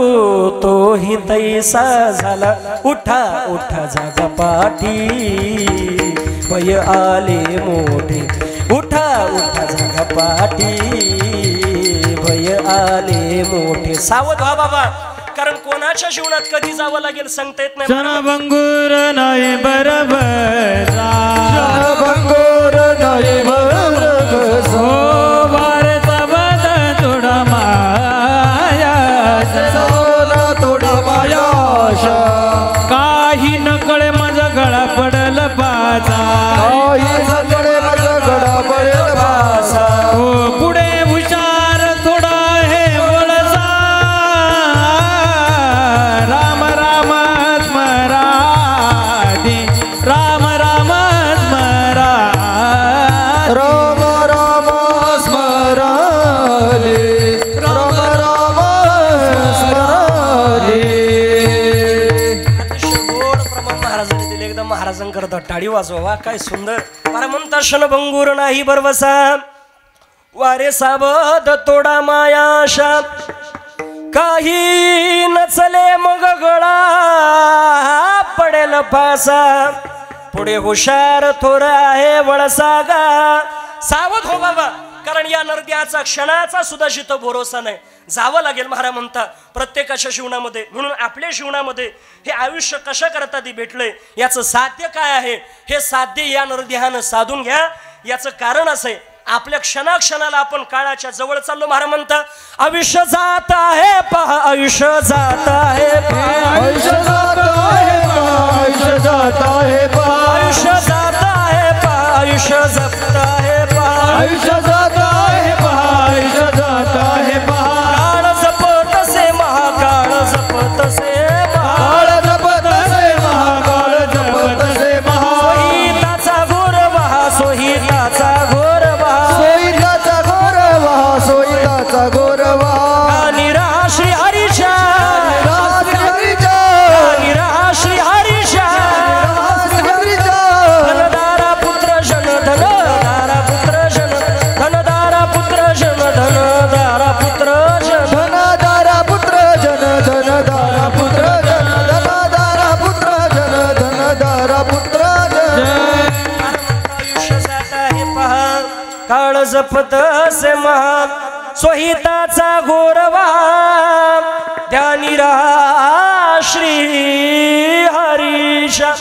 ही तैसा झाला. उठा उठा जागा पाठी भय आले मोठे, उठा उठा जागा पाठी भय आले मोठे. सावध व्हा बाबा, कारण कोणाच्या जीवनात कधी जावं लागेल सांगता येत नाही. क्षणभंगुर नाही बरोबर, क्षणभंगुर नाही बरोबर, सोबारचा बद थोडा माया, सोना थोडा मायाशा, काही नकळे माझा गळा पडल पाचा, काही नकळे माझा गळा पडल पाचा, हो पुढे हुशार थोडा हे बोलचा, राम राम स्मरादी, राम राम स्मरा, राम राम स्मराले, राम राम स्मराले. गोड प्रमाण महाराजांनी दिले. एकदम महाराजांकरता टाळी वाजवा. काय सुंदर. मला म्हणता क्षणभंगूर नाही बरवसा, वारे साबद तोडा मायाशा, काही नचले मग गळा पडेल फासा, पुढे हुशार थोर आहे वळसा गा. सावध हो बाबा, कारण या नरद्याचा क्षणाचा सुद्धा जिथं भरोसा नाही. जावं लागेल. महाराज म्हणतात प्रत्येकाच्या जीवनामध्ये. म्हणून आपल्या जीवनामध्ये हे आयुष्य कशा करता ते भेटलंय, याचं साध्य काय आहे, हे साध्य या नरदेहानं साधून घ्या. याचं कारण असं आहे आपल्या क्षणाक्षणाला आपण काळाच्या जवळ चाललो. महाराज म्हणतात आयुष्य जात आहे पहा, आयुष्य जात आहे पहा, आयुष्य जात आहे पहा, आयुष्य जात आहे पहा, आयुष्य जात आहे पहा, आयुष्य जपत आहे पहा, आयुष्य जात आहे पहा, आयुष्य जात आहे पहा, काळ जपतसे महाकाळ जपतसे काळ जपतसे महाकाळ जपतसे महा, सोहिताचा घोर वहा, सोहिताचा घोर वहा, सोयीचा घोर वहा, सोयीचा घोर वहा, निरा श्री हरीशा, राज हरीचा, निरा श्री हरीशा, राज हरीचा, धनदारा पुत्र जन धनदारा पुत्र जन, धनदारा पुत्र जन धनदारा पुत्र जन, धनदारा पुत्र जन, धनदारा पुत्र जन, धनदारा पुत्र जन, धनदारा पुत्र जन. आयुष्य जात आहे पहा, काळ जपत असे महा, सोहिताचा गोरवा ध्यानी राहा श्री हरीशा.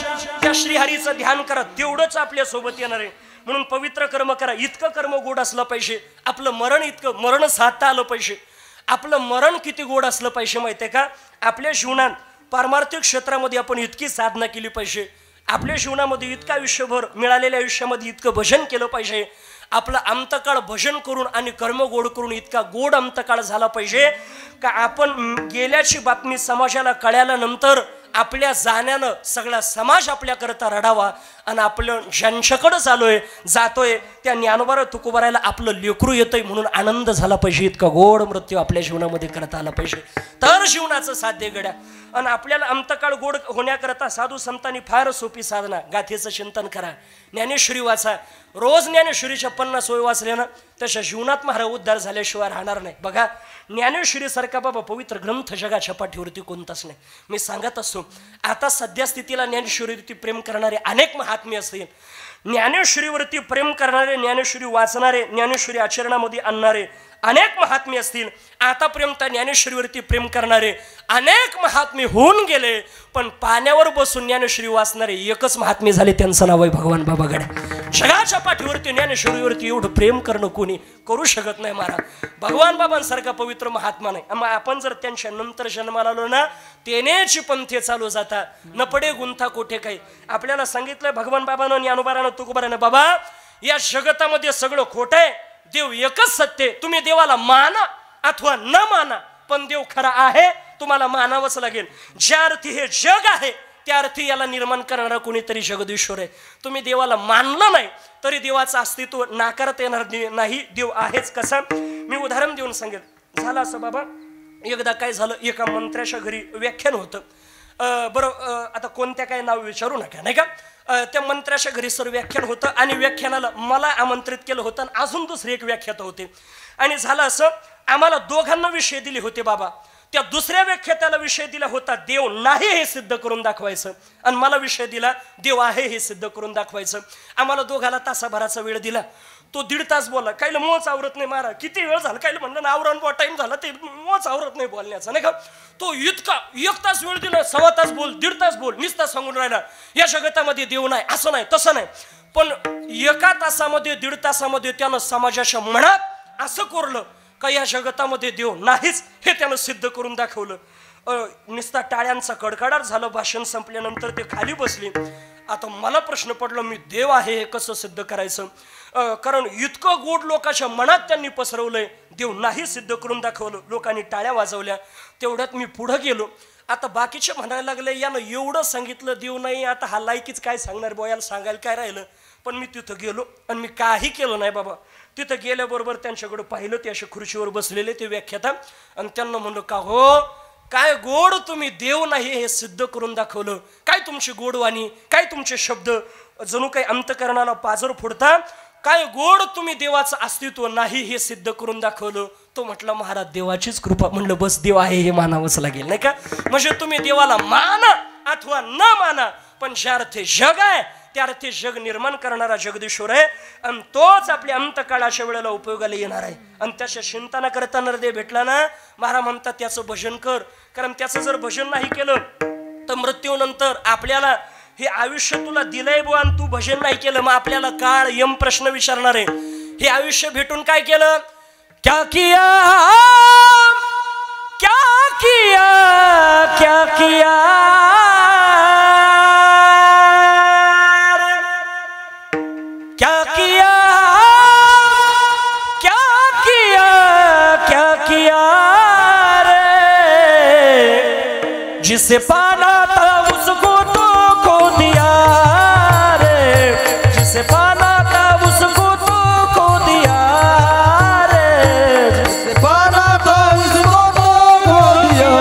त्या श्रीहरीचं ध्यान करा, तेवढंच आपल्या सोबत येणार आहे. म्हणून पवित्र कर्म करा. इतकं कर्म गोड असलं पाहिजे. आपलं मरण इतकं मरण साधता आलं पाहिजे. आपलं मरण किती गोड असलं पाहिजे माहिती आहे का? आपल्या जीवनात पारमार्थिक क्षेत्रामध्ये आपण इतकी साधना केली पाहिजे. आपल्या जीवनामध्ये इतका आयुष्यभर मिळालेल्या आयुष्यामध्ये इतकं भजन केलं पाहिजे. आपला अंतकाळ भजन करून आणि कर्म गोड करून इतका गोड अंतकाळ झाला पाहिजे का आपण गेल्याची बातमी समाजाला कळल्यानंतर आपल्या जाण्यानं सगळा समाज आपल्याकरता रडावा आणि आपलं ज्यांच्याकडं जातोय त्या ज्ञानोबा तुकोबारायला आपलं लेकरू येतंय म्हणून आनंद झाला पाहिजे. इतका गोड मृत्यू आपल्या जीवनामध्ये करता आला पाहिजे तर जीवनाचं साध्य घड्या. आणि आपल्याला अंतकाळ गोड होण्याकरता साधू संतांनी फार सोपी साधना. गाथेचं चिंतन करा, ज्ञानेश्वरी वाचा. रोज ज्ञानेश्वरीच्या 50 ओळी वाचल्यानं तशा जीवनात महाराज उद्धार झाल्याशिवाय राहणार नाही. बघा, ज्ञानेश्वरी सारखा बाबा पवित्र ग्रंथ जगाच्या पाठीवरती कोणताच नाही. मी सांगत असतो आता सध्या स्थितीला ज्ञानेश्वरीवरती प्रेम करणारे अनेक महात्मे असतील. ज्ञानेश्वरीवरती प्रेम करणारे, ज्ञानेश्वरी वाचणारे, ज्ञानेश्वरी आचरणामध्ये आणणारे अनेक महात्मे असतील. आतापर्यंत ज्ञानेश्वरीवरती प्रेम करणारे अनेक महात्मे होऊन गेले, पण पाण्यावर बसून ज्ञानेश्वरी वाचणारे एकच महात्मे झाले, त्यांचं नाव आहे भगवान बाबा गड्या. जगाच्या पाठीवरती ज्ञानेश्वरीवरती एवढं प्रेम करणं कोणी करू शकत नाही महाराज. भगवान बाबांसारखा पवित्र महात्मा नाही. मग आपण जर त्यांच्या नंतर जन्माला आलो ना, तेनेची पंथे चालू जाता न पडे गुंथा कोठे काही. आपल्याला सांगितलंय भगवान बाबानं, ज्ञानोबारानं, तुकोबारानं, बाबा या जगतामध्ये सगळं खोटं आहे, देव एकच सत्य. तुम्ही देवाला माना अथवा न माना, पण देव खरा आहे, तुम्हाला मानावंच लागेल. ज्या अर्थी हे जग आहे त्या अर्थी याला निर्माण करणारा कोणीतरी जगदीश्वर आहे. तुम्ही देवाला मानलं नाही तरी देवाचं अस्तित्व नाकारता येणार नाही. देव आहेच. कसं मी उदाहरण देऊन सांगेल. झालं असं बाबा, एकदा काय झालं, एका मंत्र्याच्या घरी व्याख्यान होतं. बरं, आता कोणत्या काय नाव विचारू नका नाही का. त्या मंत्र्याच्या घरी सर व्याख्यान होतं आणि व्याख्यानाला मला आमंत्रित केलं होतं आणि अजून दुसरे एक व्याख्याता होते. आणि झालं असं, आम्हाला दोघांना विषय दिले होते बाबा. त्या दुसऱ्या व्याख्यात्याला विषय दिला होता देव नाही हे सिद्ध करून दाखवायचं, आणि मला विषय दिला देव आहे हे सिद्ध करून दाखवायचं. आम्हाला दोघाला तासाभराचा वेळ दिला. तो 1.5 तास बोलला. काहीला मोच आवरत नाही महाराज. किती वेळ झाला काहीला म्हणलं ना, आवरण बुवा टाइम झाला, ते मोच आवरत नाही बोलण्याचा नाही का. तो इतका 1 तास वेळ दिला, 1.25 तास बोल, 1.5 तास बोल, नुसता सांगून राहिला या जगतामध्ये देव नाही, असं नाही तसं नाही. पण 1 तासामध्ये 1.5 तासामध्ये त्यानं समाजाच्या मनात असं कोरलं का या जगतामध्ये देव नाहीच हे त्यानं सिद्ध करून दाखवलं. नुसता टाळ्यांचा कडकडाट झालं. भाषण संपल्यानंतर ते खाली बसले. आता मला प्रश्न पडला, मी देव आहे हे कसं सिद्ध करायचं. कारण इतकं गोड लोकांच्या मनात त्यांनी पसरवलंय, देव नाही सिद्ध करून दाखवलं. लोकांनी टाळ्या वाजवल्या. तेवढ्यात मी पुढं गेलो. आता बाकीचे म्हणायला लागले, यानं एवढं सांगितलं देव नाही, आता हा लायकीच काय सांगणार बुवा, याला सांगायला काय राहिलं. पण मी तिथं गेलो आणि मी काही केलं नाही बाबा. तिथं गेल्याबरोबर त्यांच्याकडे पाहिलं, ते अशा खुर्चीवर बसलेले ते व्याख्याता, आणि त्यांना म्हणलं का हो, काय गोड तुम्ही देव नाही हे सिद्ध करून दाखवलं. काय तुमची गोडवाणी, काय तुमचे शब्द, जणू काही अंतकरणाला पाजर फोडता. काय गोड तुम्ही देवाचं अस्तित्व नाही हे सिद्ध करून दाखवलं. तो म्हटला महाराज देवाचीच कृपा. म्हणलं बस देव आहे हे मानावंच लागेल नाही का. म्हणजे तुम्ही देवाला माना अथवा न माना, पण ज्या अर्थी जग आहे त्या अर्थी जग निर्माण करणारा जगदीश्वर आहे, आणि तोच आपल्या अंतकाळाच्या वेळेला उपयोगाला येणार आहे. आणि त्याच्या चिंतना करताना हृदय भेटला ना, महाराज म्हणतात त्याचं भजन कर. कारण त्याचं जर भजन नाही केलं तर मृत्यूनंतर आपल्याला हे आयुष्य तुला दिलंय बुवा आणि तू भजन नाही केलं, मग आपल्याला काळ यम प्रश्न विचारणार आहे. हे आयुष्य भेटून काय केलं, क्या किया क्या किया क्या किया क्या किया क्या किया क्या किया रे, जिसे पाना था उसको तो खो दिया रे, जिसे पाना था उसको तो खो दिया रे, जिसे पाना था उसको तो खो दिया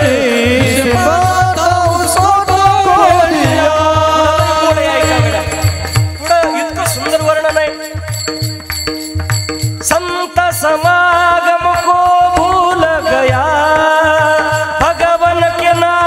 रे, जिसे पाना था उसको तो खो दिया. पुढे ऐका बेटा, पुढे इतकं सुंदर वर्णन आहे. संत समागम को भूल गया, भगवन के नाम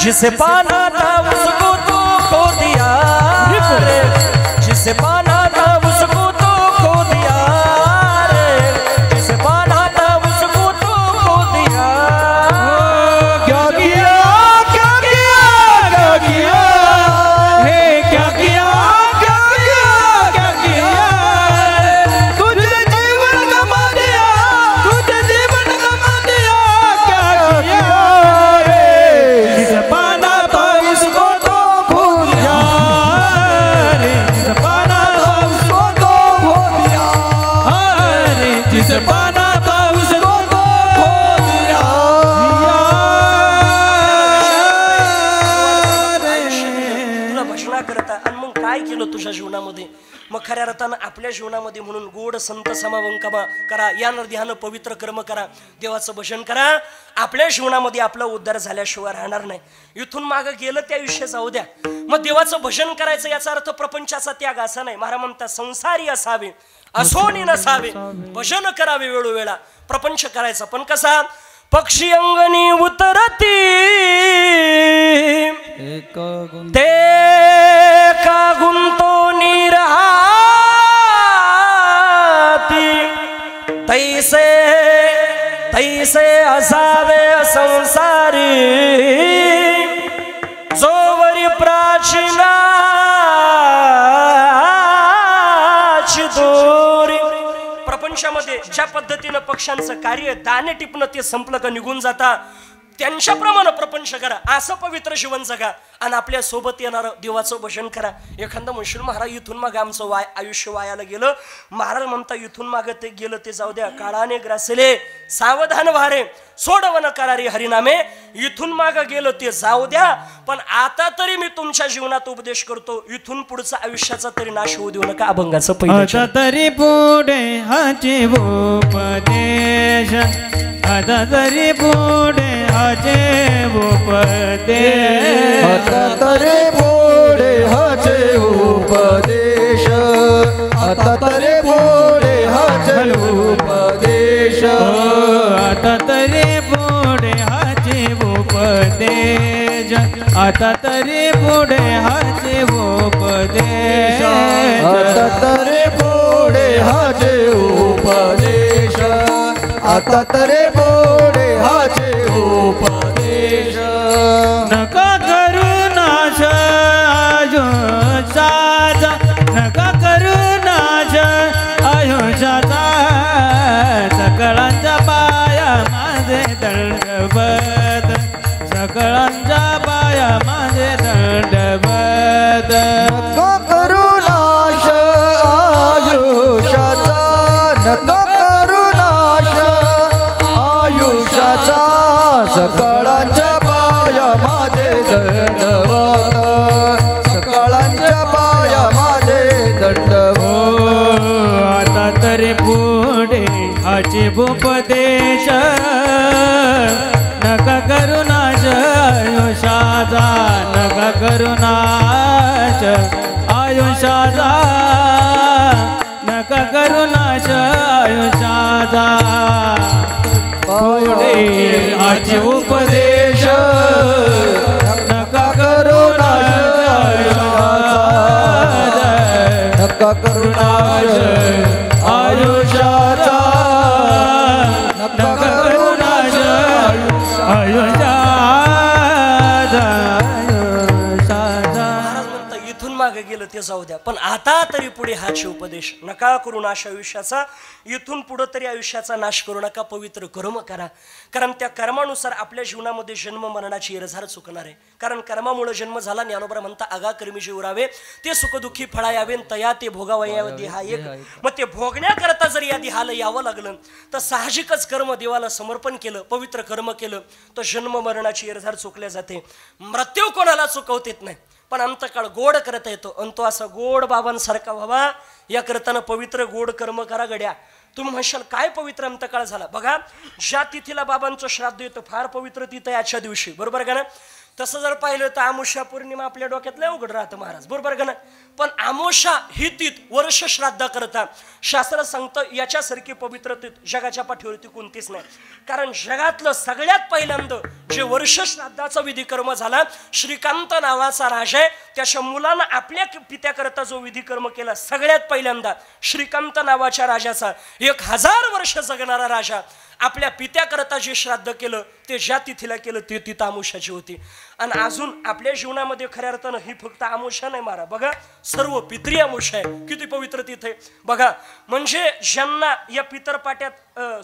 जिसे पाना था उसको तो खो दिया रे, जिसे पाना था उसको तो खो दिया रे, जिसे पाना था उसको तो खो दिया। क्या किया क्या किया क्या किया हे क्या किया क्या किया क्या किया तुझे जीवन गमा दिया तुझे जीवन गमा दिया क्या किया रे जिसे पाना था उसको तो खो दिया रे जिसे पाना था उसको तो खो दिया रे जिसे पाना था उसको तो खो दिया। तुला भजना करता आणि मग काय केलं तुझ्या जीवनामध्ये? मग खऱ्या अर्थानं आपल्या जीवनामध्ये म्हणून गोड संत समावंकमा करा, या ध्यान पवित्र कर्म करा, देवाचं भजन करा. आपल्या जीवनामध्ये आपला उद्धार झाल्याशिवाय राहणार नाही. इथून मागं गेलं त्या विषय जाऊ द्या. मग देवाचं भजन करायचं याचा अर्थ प्रपंचाचा त्याग असा नाही. महाराज म्हणतात संसारी असावे असोनी नसावे, भजन करावे वेळोवेळा. प्रपंच करायचा पण कसा? पक्षी अंगणी उतरती ते का गुंतो निरहाती, तैसे तैसे असावे संसारी जोवरी प्राचीनाची दोरी. प्रपंचामध्ये ज्या पद्धतीनं पक्ष्यांचं कार्य दाणे टिपणं ते संपलं का निघून जाता, त्यांच्याप्रमाणे प्रपंच करा, असं पवित्र जीवन जगा आणि आपल्या सोबत येणारं देवाचं भजन करा. एखादा म्हणशील महाराज इथून मागे आमचं आयुष्य वायाला गेलं. महाराज म्हणता इथून मागे ते गेलं ते जाऊ द्या, काळाने ग्रासले सावधान वारे सोडवन करारी हरिनामे. इथून मागे गेलं ते जाऊ द्या, पण आता तरी मी तुमच्या जीवनात उपदेश करतो, इथून पुढचा आयुष्याचा तरी नाश होऊ देऊ नका. अभंगाचं आता तरी पुढे हाचे उपदेश, आता तरी पुढे हाचे उपदेश, आता तरी पुढे हाचे उपदेश, आता तरी पुढे हाचे उपदेश, आता तरी पुढे हाचे उपदेश, आता तरी पुढे हाचे उपदेश, आता तरी पुढे हाचे उपदेश, आता तरी पुढे हाचे उपदेश. नका करू नाश आयुष्याचा, नका करू नाश आयुष्याचा, सकळांच्या पाया माझे दंडवत, सकळांच्या पाया माझे दंडवत. नका करू नाश आयुष्याचा, नका करू नाश आयुष्याचा, सकळांच्या पाया माझे दंडवत, सकळांच्या पाया माझे दंडवत. आता तरी पुढे हाचे उपदेश, नका करू नाश आयुष्याचा, नका करू नाश आयुष्याचा, नका करू नाश आयुष्याचा. पुढे हाचे उपदेश, नका करू नाश आयुष्याचा, नका करू नाश आयुष्याचा, नका करू नाश आयुष्याचा. महाराज म्हणता इथून मागे गेलं ते जाऊ द्या, पण आता तरी पुढे हाचे उपदेश. नका करू नाश आयुष्याचा, इथून पुढे तरी आयुष्याचा नाश करू नका, पवित्र कर्म करा. कारण त्या कर्मानुसार आपल्या जीवनामध्ये जन्म मरणाची एरझार चुकणार आहे. कारण कर्मामुळे जन्म झाला. ज्ञानोबा म्हणता आगा कर्मी जे उरावे ते सुखदुःखी फळा यावे, तया ते भोगावया देहा एक. मग ते भोगण्याकरता जर या देहाला यावं लागलं तर साहजिकच कर्म देवाला समर्पण केलं, पवित्र कर्म केलं तर जन्म मरणाची एरझार चुकल्या जाते. मृत्यू कोणाला चुकवतेत नाही, पण अंतकाळ गोड करता येतो. आणि तो असा गोड बाबांसारखा व्हावा या करताना पवित्र गोड कर्म करा गड्या. तुम्ही म्हणशाल काय पवित्र अंतकाळ झाला? बघा, ज्या तिथीला बाबांचं श्राद्ध येतं फार पवित्र तिथं आजच्या दिवशी, बरोबर का ना? तसं जर पाहिलं तर आमोशा पौर्णिमा आपल्या डोक्यात लय अवघड राहतं महाराज, बरोबर का ना? पण आमोशा ही तीत वर्ष श्राद्ध करता शास्त्र सांगतं याच्यासारखी पवित्र तीत जगाच्या पाठीवरती कोणतीच नाही. कारण जगातलं सगळ्यात पहिल्यांदा जे वर्ष श्राद्धाचा विधिकर्म झाला, श्रीकांत नावाचा राजा आहे, त्याच्या मुलानं आपल्या पित्याकरता जो विधिकर्म केला सगळ्यात पहिल्यांदा श्रीकांत नावाच्या राजाचा 1000 वर्ष जगणारा राजा आपल्या पित्याकरता जे श्राद्ध केलं ते ज्या तिथीला केलं ते तिथ आमुष्याची होती. आणि अजून आपल्या जीवनामध्ये खऱ्या अर्थानं ही फक्त आमुष्या नाही मारा, बघा सर्व पितरी आमुष्या आहे. किती पवित्र तिथे बघा. म्हणजे ज्यांना या पितरपाट्यात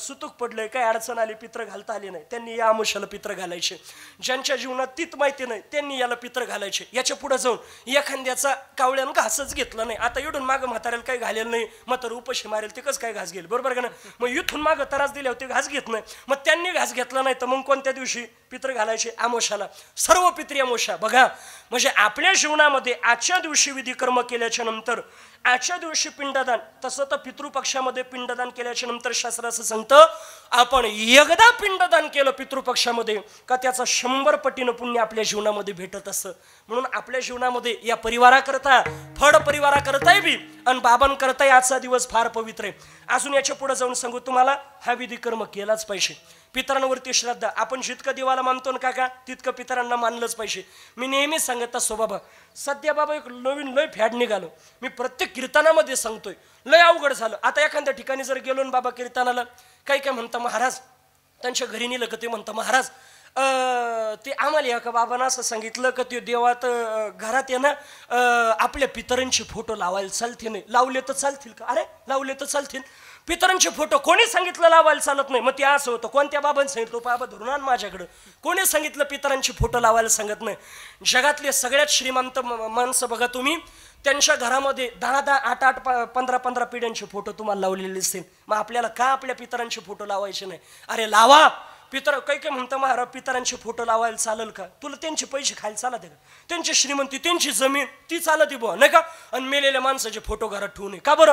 सुतूक पडलंय, काय अडचण आली, पित्र घालता आली नाही, त्यांनी या आमुष्याला पित्र घालायचे. ज्यांच्या जीवनात तीत माहिती नाही त्यांनी याला पित्र घालायचे. याच्या पुढे जाऊन एखाद्याचा कावळ्यानं घासच घेतला नाही, आता इडून मागं म्हाताऱ्याला काही घालेलं नाही, म्हातारं उपाशी मारेल ते कसं काय घास घेईल, बरोबर का ना? मग इथून मागं त्रास दिल्यावर ते घास घेत नाही, मग त्यांनी घास घेतला नाही तर मग कोणत्या दिवशी पित्र घालायचे? आमोशाला. सर्व पित्री आमोशा बघा. म्हणजे आपल्या जीवनामध्ये आजच्या दिवशी विधिकर्म केल्याच्या नंतर आजच्या दिवशी पिंडदान, तसं तर पितृपक्षामध्ये पिंडदान केल्याच्या नंतर शास्त्र असं सांगतं आपण एकदा पिंडदान केलं पितृपक्षामध्ये का त्याचा 100 पटीनं पुण्य आपल्या जीवनामध्ये भेटत असतं. म्हणून आपल्या जीवनामध्ये या परिवाराकरता, फड परिवाराकरताही बी आणि बाबांकरताही आजचा दिवस फार पवित्र आहे. अजून याच्या पुढे जाऊन सांगू तुम्हाला, हा विधिकर्म केलाच पाहिजे. पितरांवरती श्रद्धा, आपण जितकं देवाला मानतो ना काका तितकं पितरांना मानलंच पाहिजे. मी नेहमीच सांगत असतो बाबा, सध्या बाबा एक नवीन लय फॅड निघालो, मी प्रत्येक कीर्तनामध्ये सांगतोय, लय अवघड झालं. आता एखाद्या ठिकाणी जर गेलो ना बाबा कीर्तनाला, काही काय म्हणता महाराज, त्यांच्या घरी नेलं का ते म्हणतं महाराज ते आम्हाला एका बाबांना असं सांगितलं का ते देवात घरात आहे ना आपल्या पितरांचे फोटो लावायला चालते नाही. लावले तर चालतील का? अरे लावले तर चालतील. पितरांचे फोटो कोणी सांगितलं लावायला चालत नाही? मग ते असं होतं, कोणत्या बाबांनी सांगितलं? बाबा धरून आण माझ्याकडं. कोणी सांगितलं पितरांचे फोटो लावायला सांगत नाही? जगातले सगळ्यात श्रीमंत माणसं बघा तुम्ही, त्यांच्या घरामध्ये 10-10, 8-8, 15-15 पिढ्यांचे फोटो तुम्हाला लावलेले असतील. मग आपल्याला का आपल्या पितरांचे फोटो लावायचे नाही? अरे लावा. पितर काही काय म्हणतं महाराज पितरांचे फोटो लावायला चालेल का? तुला त्यांचे पैसे खायला चालत का? त्यांची श्रीमंती, त्यांची जमीन ती चालती बुवा नाही का? आणि मेलेल्या माणसाचे फोटो घरात ठेवू नये का बरं?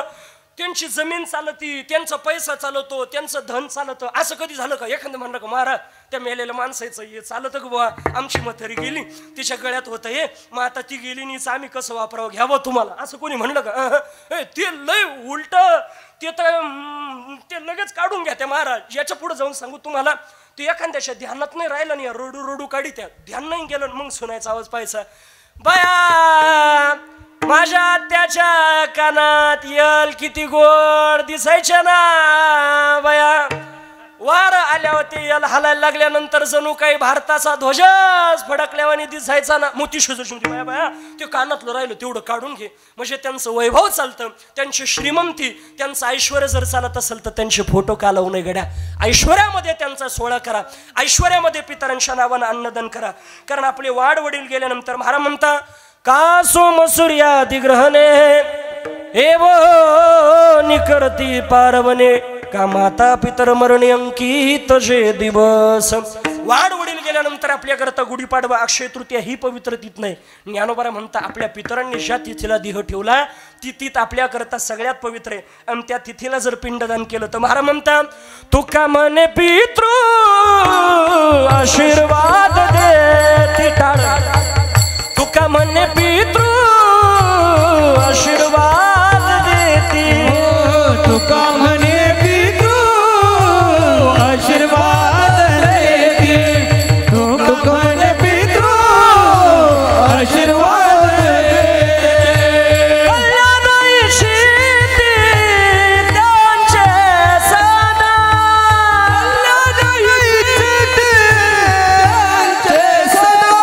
त्यांची जमीन चालती, त्यांचा पैसा चालवतो, त्यांचं धन चालतं. असं कधी झालं का? एखादं म्हणलं का महाराज त्या मेलेल्या माणसाचं हे चालतं का बुवा? आमची म्हातारी गेली, तिच्या गळ्यात होतं हे, मग आता ती गेली नीच, आम्ही कसं वापरावं घ्यावं तुम्हाला? असं कोणी म्हणलं का? ते लय उलट, ते तर ते लगेच काढून घ्या त्या महाराज. याच्या पुढे जाऊन सांगू तुम्हाला, ते एखाद्याच्या ध्यानात नाही राहिलं नाही, रडू रडू काढी त्या ध्यान नाही गेलं, मग सुनायचा आवाज पाहायचा, बाया माझ्या त्याच्या कानात यल किती गोड दिसायच्या ना बाया. वार आल्या होते यल हालायला लागल्यानंतर जणू काही भारताचा ध्वजच फडकल्यावानी दिसायचा ना. मोती शोधून बाया बाया ते कानातलं राहिलं तेवढं काढून घे. म्हणजे त्यांचं वैभव चालतं, त्यांची श्रीमंती, त्यांचं ऐश्वर जर चालत असेल तर त्यांचे फोटो का लावू नये गड्या? ऐश्वर्यामध्ये त्यांचा सोहळा करा, ऐश्वर्यामध्ये पितरांच्या नावानं अन्नदान करा. कारण आपले वाड वडील गेल्यानंतर महाराज म्हणता का सोम सूर्यादिग्रहणे एवो निकरती पारवने का माता पितर मरणे अंकित जे दिवस. वाढ वडील गेल्यानंतर आपल्याकरता गुढीपाडवा, अक्षय तृतीया ही पवित्र तिथ नाही. ज्ञानोबा म्हणता आपल्या पितरांनी ज्या तिथीला देह ठेवला ती तीत आपल्याकरता सगळ्यात पवित्र आहे. आणि त्या तिथीला जर पिंडदान केलं तर महाराज म्हणता तुका मने पितृ आशीर्वाद दे टाळ, तुका मने पितृ आशीर्वाद देती, तुका मने पितृ आशीर्वाद देती, तुका मने पितृ आशीर्वाद देती. कल्याण शेती त्यांचे सदा, कल्याण शेती त्यांचे सदा,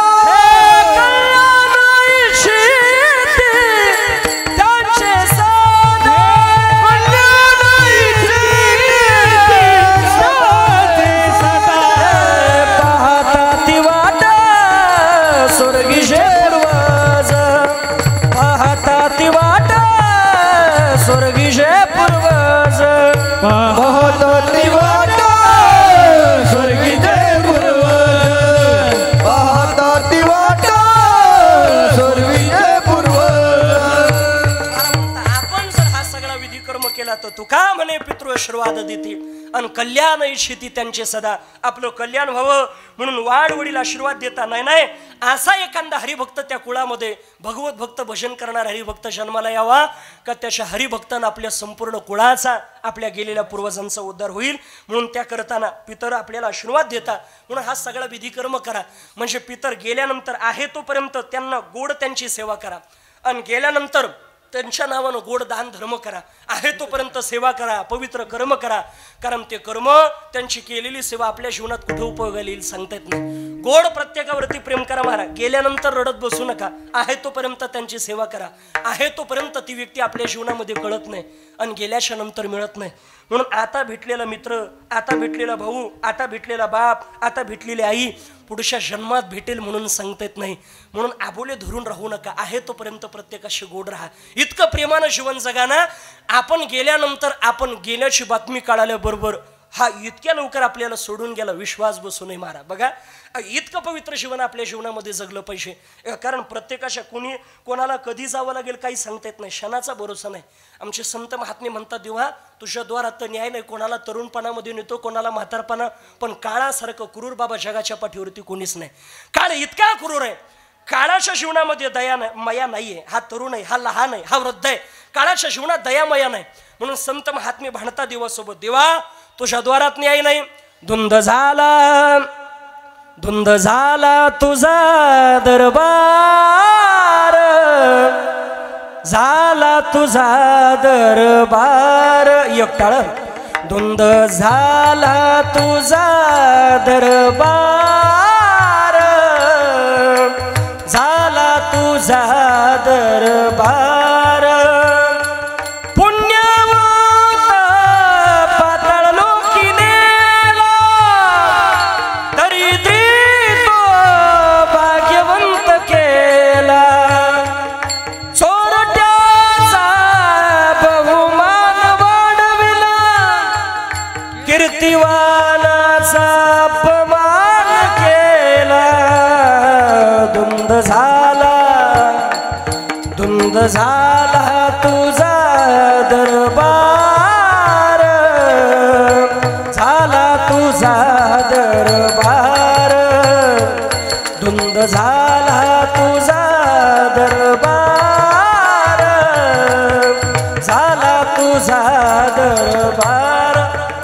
तुका म्हणे पितृ आशीर्वाद देते. आणि कल्याण इच्छिती त्यांचे सदा. आपलं कल्याण व्हावं म्हणून वाढवडील आशीर्वाद देता. नाही नाही, असा एखादा हरिभक्त त्या कुळामध्ये भगवत भक्त भजन करणारा हरिभक्त जन्माला यावा का त्याच्या हरिभक्तांना आपल्या संपूर्ण कुळाचा, आपल्या गेलेल्या पूर्वजांचा उद्धार होईल. म्हणून त्या करताना पितर आपल्याला आशीर्वाद देतात. म्हणून हा सगळा विधिकर्म करा. म्हणजे पितर गेल्यानंतर आहे तोपर्यंत त्यांना गोड त्यांची सेवा करा आणि गेल्यानंतर त्यांच्या नावानं गोड दान धर्म करा. आहे तोपर्यंत सेवा करा, पवित्र कर्म करा. कारण ते कर्म, त्यांची केलेली सेवा आपल्या जीवनात कुठे उपयोगाला येईल सांगता येत नाही. गोड प्रत्येकावरती प्रेम करा महाराज. गेल्यानंतर रडत बसू नका. आहे तोपर्यंत त्यांची सेवा करा. आहे तोपर्यंत ती व्यक्ती आपल्या जीवनामध्ये कळत नाही आणि गेल्याच्या नंतर मिळत नाही. म्हणून आता भेटलेला मित्र, आता भेटलेला भाऊ, आता भेटलेला बाप, आता भेटलेली आई पुढच्या जन्मात भेटेल म्हणून सांगता येत नाही. म्हणून आबोले धरून राहू नका. आहे तोपर्यंत प्रत्येकाशी गोड राहा. इतकं प्रेमानं जीवन जगा ना. आपण गेल्यानंतर, आपण गेल्याची बातमी कळाल्याबरोबर हा इतक्या लवकर आपल्याला सोडून गेला विश्वास बसू नये मारा. बघा, इतकं पवित्र जीवन आपल्या जीवनामध्ये जगलं पाहिजे. कारण प्रत्येकाच्या कोणाला कधी जावं लागेल काही सांगता येत नाही. क्षणाचा भरोसा नाही. आमचे संत महात्मे म्हणतात, देवा तुझ्या द्वारात तर न्याय नाही. कोणाला तरुणपणामध्ये नेतो, कोणाला म्हातारपणा, पण काळासारखं क्रूर बाबा जगाच्या पाठीवरती कोणीच नाही. काळ इतका क्रूर आहे. काळाच्या जीवनामध्ये दया नाही, माया नाहीये. हा तरुण आहे, हा लहान आहे, हा वृद्ध आहे. काळाच्या जीवनात दया माया नाही. म्हणून संत महात्मे भांडता देवासोबत, देवा तुझ्या द्वारात न्याय नाही. धुंद झाला तुझा दरबार, झाला तुझा दरबार. एकटाळ. धुंद झाला तुझा दरबार, झाला तुझा दरबार. पुण्यवंत पाताळ लोकी नेला, दरिद्री तो भाग्यवंत केला. चोरट्याचा बहुमान वाढविला, कीर्तिवानाचा अपमान केला. धुंद झाला तुझा दरबार, झाला तुझा दरबार. धुंद झाला तुझा दरबार, झाला तुझा दरबार.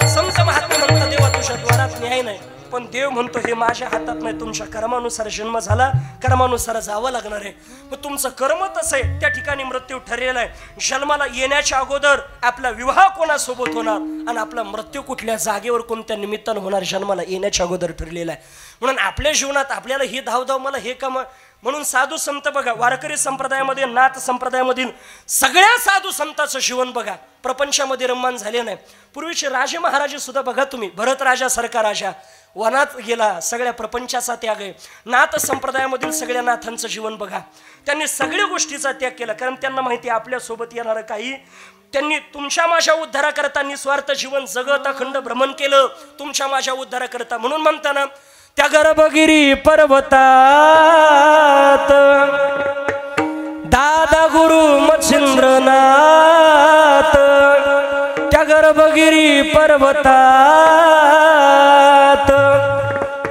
संत महात्मा म्हणतात, देवा तुझ्या द्वारात न्याय नाही. पण देव म्हणतो, हे माझ्या हातात नाही. तुमच्या कर्मानुसार जन्म झाला, कर्मानुसार जावं लागणार आहे. मग तुमचं कर्म तसं आहे, त्या ठिकाणी मृत्यू ठरलेला आहे. जन्माला येण्याच्या अगोदर आपला विवाह कोणासोबत होणार आणि आपला मृत्यू कुठल्या जागेवर कोणत्या निमित्तानं होणार जन्माला येण्याच्या अगोदर ठरलेला आहे. म्हणून आपल्या जीवनात आपल्याला ही धावधाव, मला हे काम. म्हणून साधू संत बघा, वारकरी संप्रदायामध्ये, नाथ संप्रदायामधील सगळ्या साधू संतांचं जीवन बघा, प्रपंचामध्ये रममान झाले नाही. पूर्वीचे राजे महाराजे सुद्धा बघा तुम्ही. भरत राजासारखा राजा वनात गेला, सगळ्या प्रपंचाचा त्याग आहे. नाथ संप्रदायामधील सगळ्या नाथांचं जीवन बघा. त्यांनी सगळ्या गोष्टीचा त्याग केला. कारण त्यांना माहिती आहे आपल्यासोबत येणारं काही. त्यांनी तुमच्या माझ्या उद्धाराकरता निस्वार्थ जीवन जगत अखंड भ्रमण केलं, तुमच्या माझ्या उद्धाराकरता. म्हणून म्हणताना त्या गर्भगिरी पर्वतात दादा गुरु मच्छिंद्रनाथ, त्या गर्भगिरी पर्वतात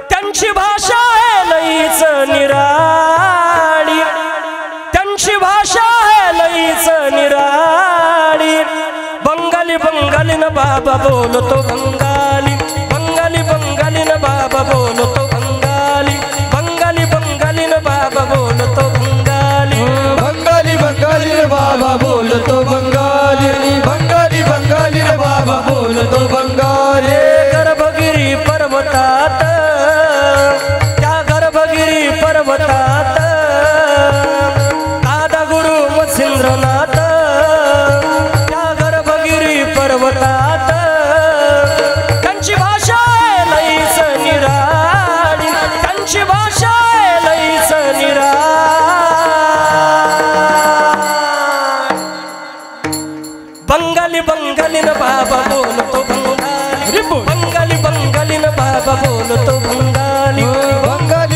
त्यांची भाषा आहे लईच निराळी, त्यांची भाषा आहे लईच निराळी. बंगाली न बाबा बोलतो बंगाली, बंगाली न बाबा बोलतो बंगाली, बंगाली न बाबा बोलतो बंगाली, बंगाली न बाबा बोलतो बंगाली, बंगाली न बाबा बोलतो बंगाली. गर्भगिरी पर्वतात, त्या गर्भगिरी पर्वतात दादा गुरु मच्छिंद्रनाथ, त्या गर्भगिरी पर्वतात त्यांची भाषा आहे लईच निराळी, त्यांची भाषा आहे लईच निराळी. बंगाली न बाबा बोलतो बंगाली, बंगाली न बाबा बोलतो बंगाली,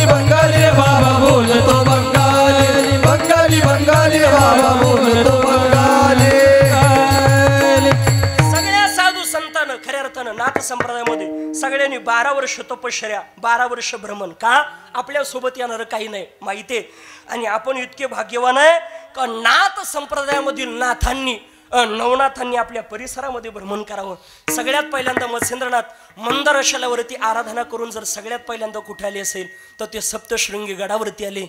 बंगाली न बाबा बोलतो वर्ष तपश्चर्या, 12 वर्ष भ्रमण. का? आपल्या सोबत येणार काही नाही माहिती आहे. आणि आपण इतके भाग्यवान आहे का नाथ संप्रदायामधील नाथांनी नवनाथांनी आपल्या परिसरामध्ये भ्रमण करावं. सगळ्यात पहिल्यांदा मत्स्येंद्रनाथ मंदारशालावरती आराधना करून जर सगळ्यात पहिल्यांदा कुठे आले असेल तर ते सप्तशृंगी गडावरती आले.